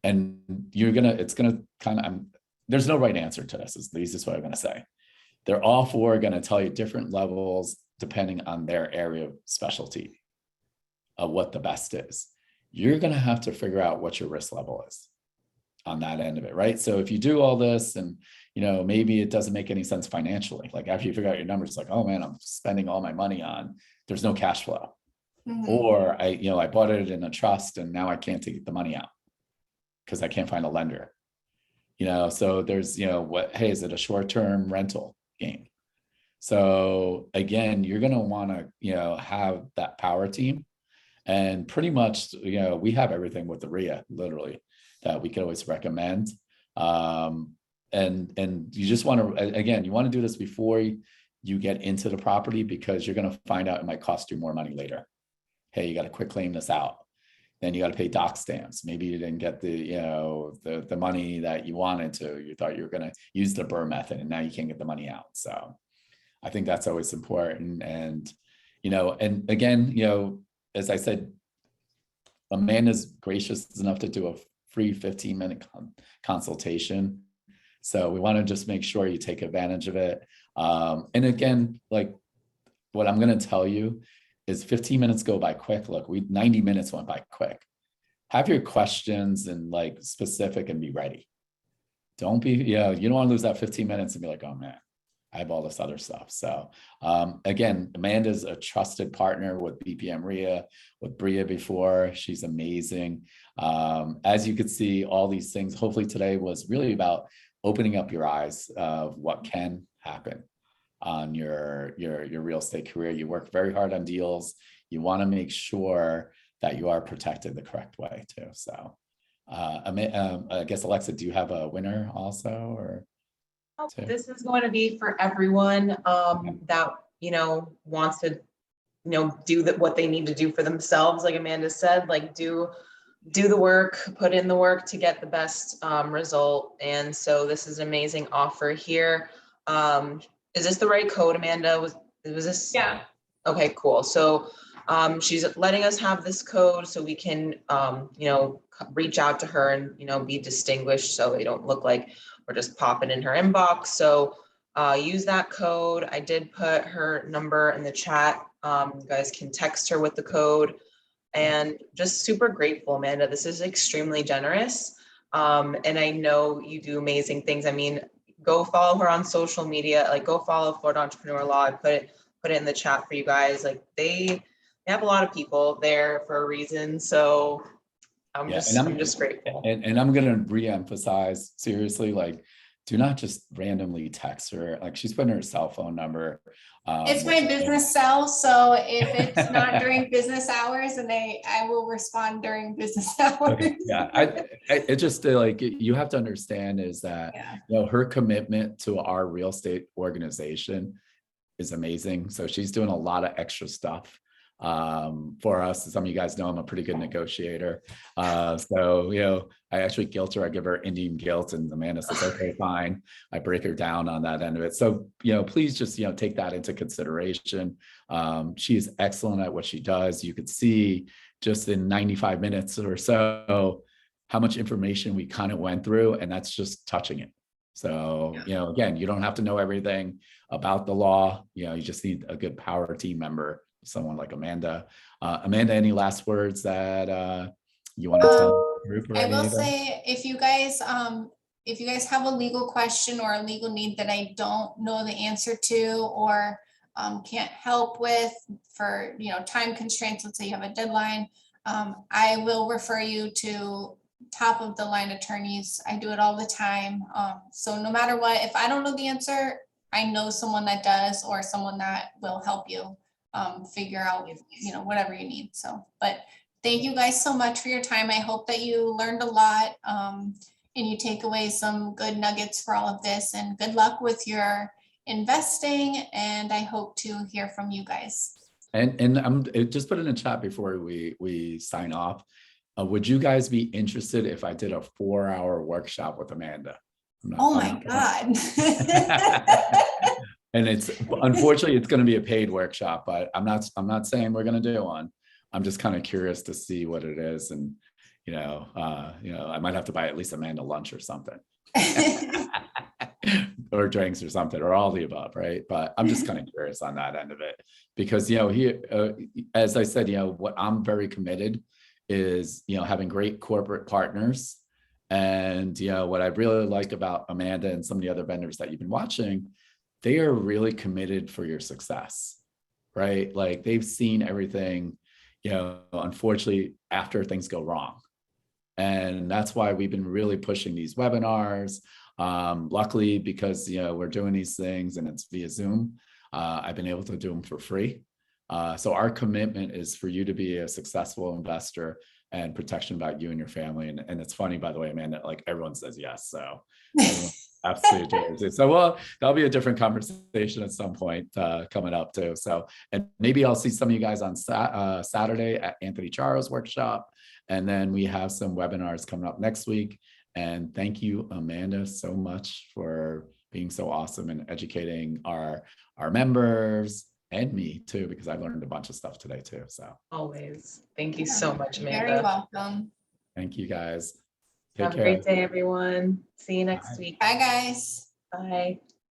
And it's going to kind of, there's no right answer to this, is the easiest way I'm going to say. They're all 4 going to tell you different levels depending on their area of specialty of what the best is. You're going to have to figure out what your risk level is on that end of it, right? So if you do all this and, maybe it doesn't make any sense financially, like after you figure out your numbers, like, oh man, I'm spending all my money on, there's no cash flow. Mhm. Or I bought it in a trust and now I can't take the money out because I can't find a lender. So there's, hey, is it a short-term rental game? So again, you're going to want to, have that power team. And pretty much, we have everything with the RIA, literally, that we could always recommend. And you just want to, again, you want to do this before you get into the property, because you're going to find out it might cost you more money later. Hey, you got to quick claim this out. Then you got to pay doc stamps. Maybe you didn't get the money that you wanted to. You thought you were going to use the BRRRR method, and now you can't get the money out. So I think that's always important. And, and again, as I said, Amanda's gracious enough to do a free 15-minute consultation. So we want to just make sure you take advantage of it. And again, like what I'm going to tell you is 15 minutes go by quick. Look, 90 minutes went by quick. Have your questions and like specific and be ready. Don't be, you don't want to lose that 15 minutes and be like, oh man, I have all this other stuff. So again, Amanda's a trusted partner with BPM RIA, with BRIA before. She's amazing. As you could see, all these things, hopefully today was really about opening up your eyes of what can happen on your real estate career. You work very hard on deals. You want to make sure that you are protected the correct way too. So I guess, Alexa, do you have a winner also, or? This is going to be for everyone that, wants to, do what they need to do for themselves. Like Amanda said, like do the work, put in the work to get the best result. And so this is an amazing offer here. Is this the right code, Amanda? Was this? Yeah. Okay, cool. So she's letting us have this code so we can, reach out to her and, be distinguished so they don't look like we're just popping in her inbox. So use that code. I did put her number in the chat. You guys can text her with the code. And just super grateful, Amanda. This is extremely generous. And I know you do amazing things. I mean, go follow her on social media, like go follow Florida Entrepreneur Law. I put it in the chat for you guys. Like they have a lot of people there for a reason. So I'm just grateful. And I'm going to re-emphasize seriously, like, do not just randomly text her. Like she's putting her cell phone number. It's my business cell. So if it's not during business hours, and I will respond during business hours. Okay. Yeah. It just like, you have to understand is that, her commitment to our real estate organization is amazing. So she's doing a lot of extra stuff for us. Some of you guys know I'm a pretty good negotiator. So, I actually guilt her. I give her Indian guilt, and Amanda says, okay, fine. I break her down on that end of it. So, please just, take that into consideration. She is excellent at what she does. You could see just in 95 minutes or so, how much information we kind of went through, and that's just touching it. So, again, you don't have to know everything about the law. You just need a good power team member, someone like Amanda. Amanda, any last words that you want to tell the group? I will say, if you guys have a legal question or a legal need that I don't know the answer to, or can't help with for time constraints, let's say you have a deadline, I will refer you to top of the line attorneys. I do it all the time. So no matter what, if I don't know the answer, I know someone that does, or someone that will help you figure out, whatever you need. So, but thank you guys so much for your time. I hope that you learned a lot and you take away some good nuggets for all of this, and good luck with your investing. And I hope to hear from you guys. And I'm just put in a chat before we sign off. Would you guys be interested if I did a 4-hour workshop with Amanda? Oh my God. And unfortunately it's going to be a paid workshop, but I'm not saying we're going to do one. I'm just kind of curious to see what it is, and I might have to buy at least Amanda lunch or something. Or drinks or something, or all the above, right? But I'm just kind of curious on that end of it, because here, as I said, what I'm very committed is having great corporate partners. And what I really like about Amanda and some of the other vendors that you've been watching, they are really committed for your success, right? Like they've seen everything, unfortunately, after things go wrong. And that's why we've been really pushing these webinars. Luckily, because we're doing these things and it's via Zoom, I've been able to do them for free. So our commitment is for you to be a successful investor and protection about you and your family. And it's funny, by the way, Amanda, like everyone says yes. So absolutely. So well, that'll be a different conversation at some point coming up too. So, and maybe I'll see some of you guys on Saturday at Anthony Charo's workshop. And then we have some webinars coming up next week. And thank you, Amanda, so much for being so awesome and educating our members and me too, because I've learned a bunch of stuff today too. So always. Thank you so much, Amanda. Very welcome. Thank you guys. Have a great day, everyone. See you next Bye. week. Bye, guys. Bye.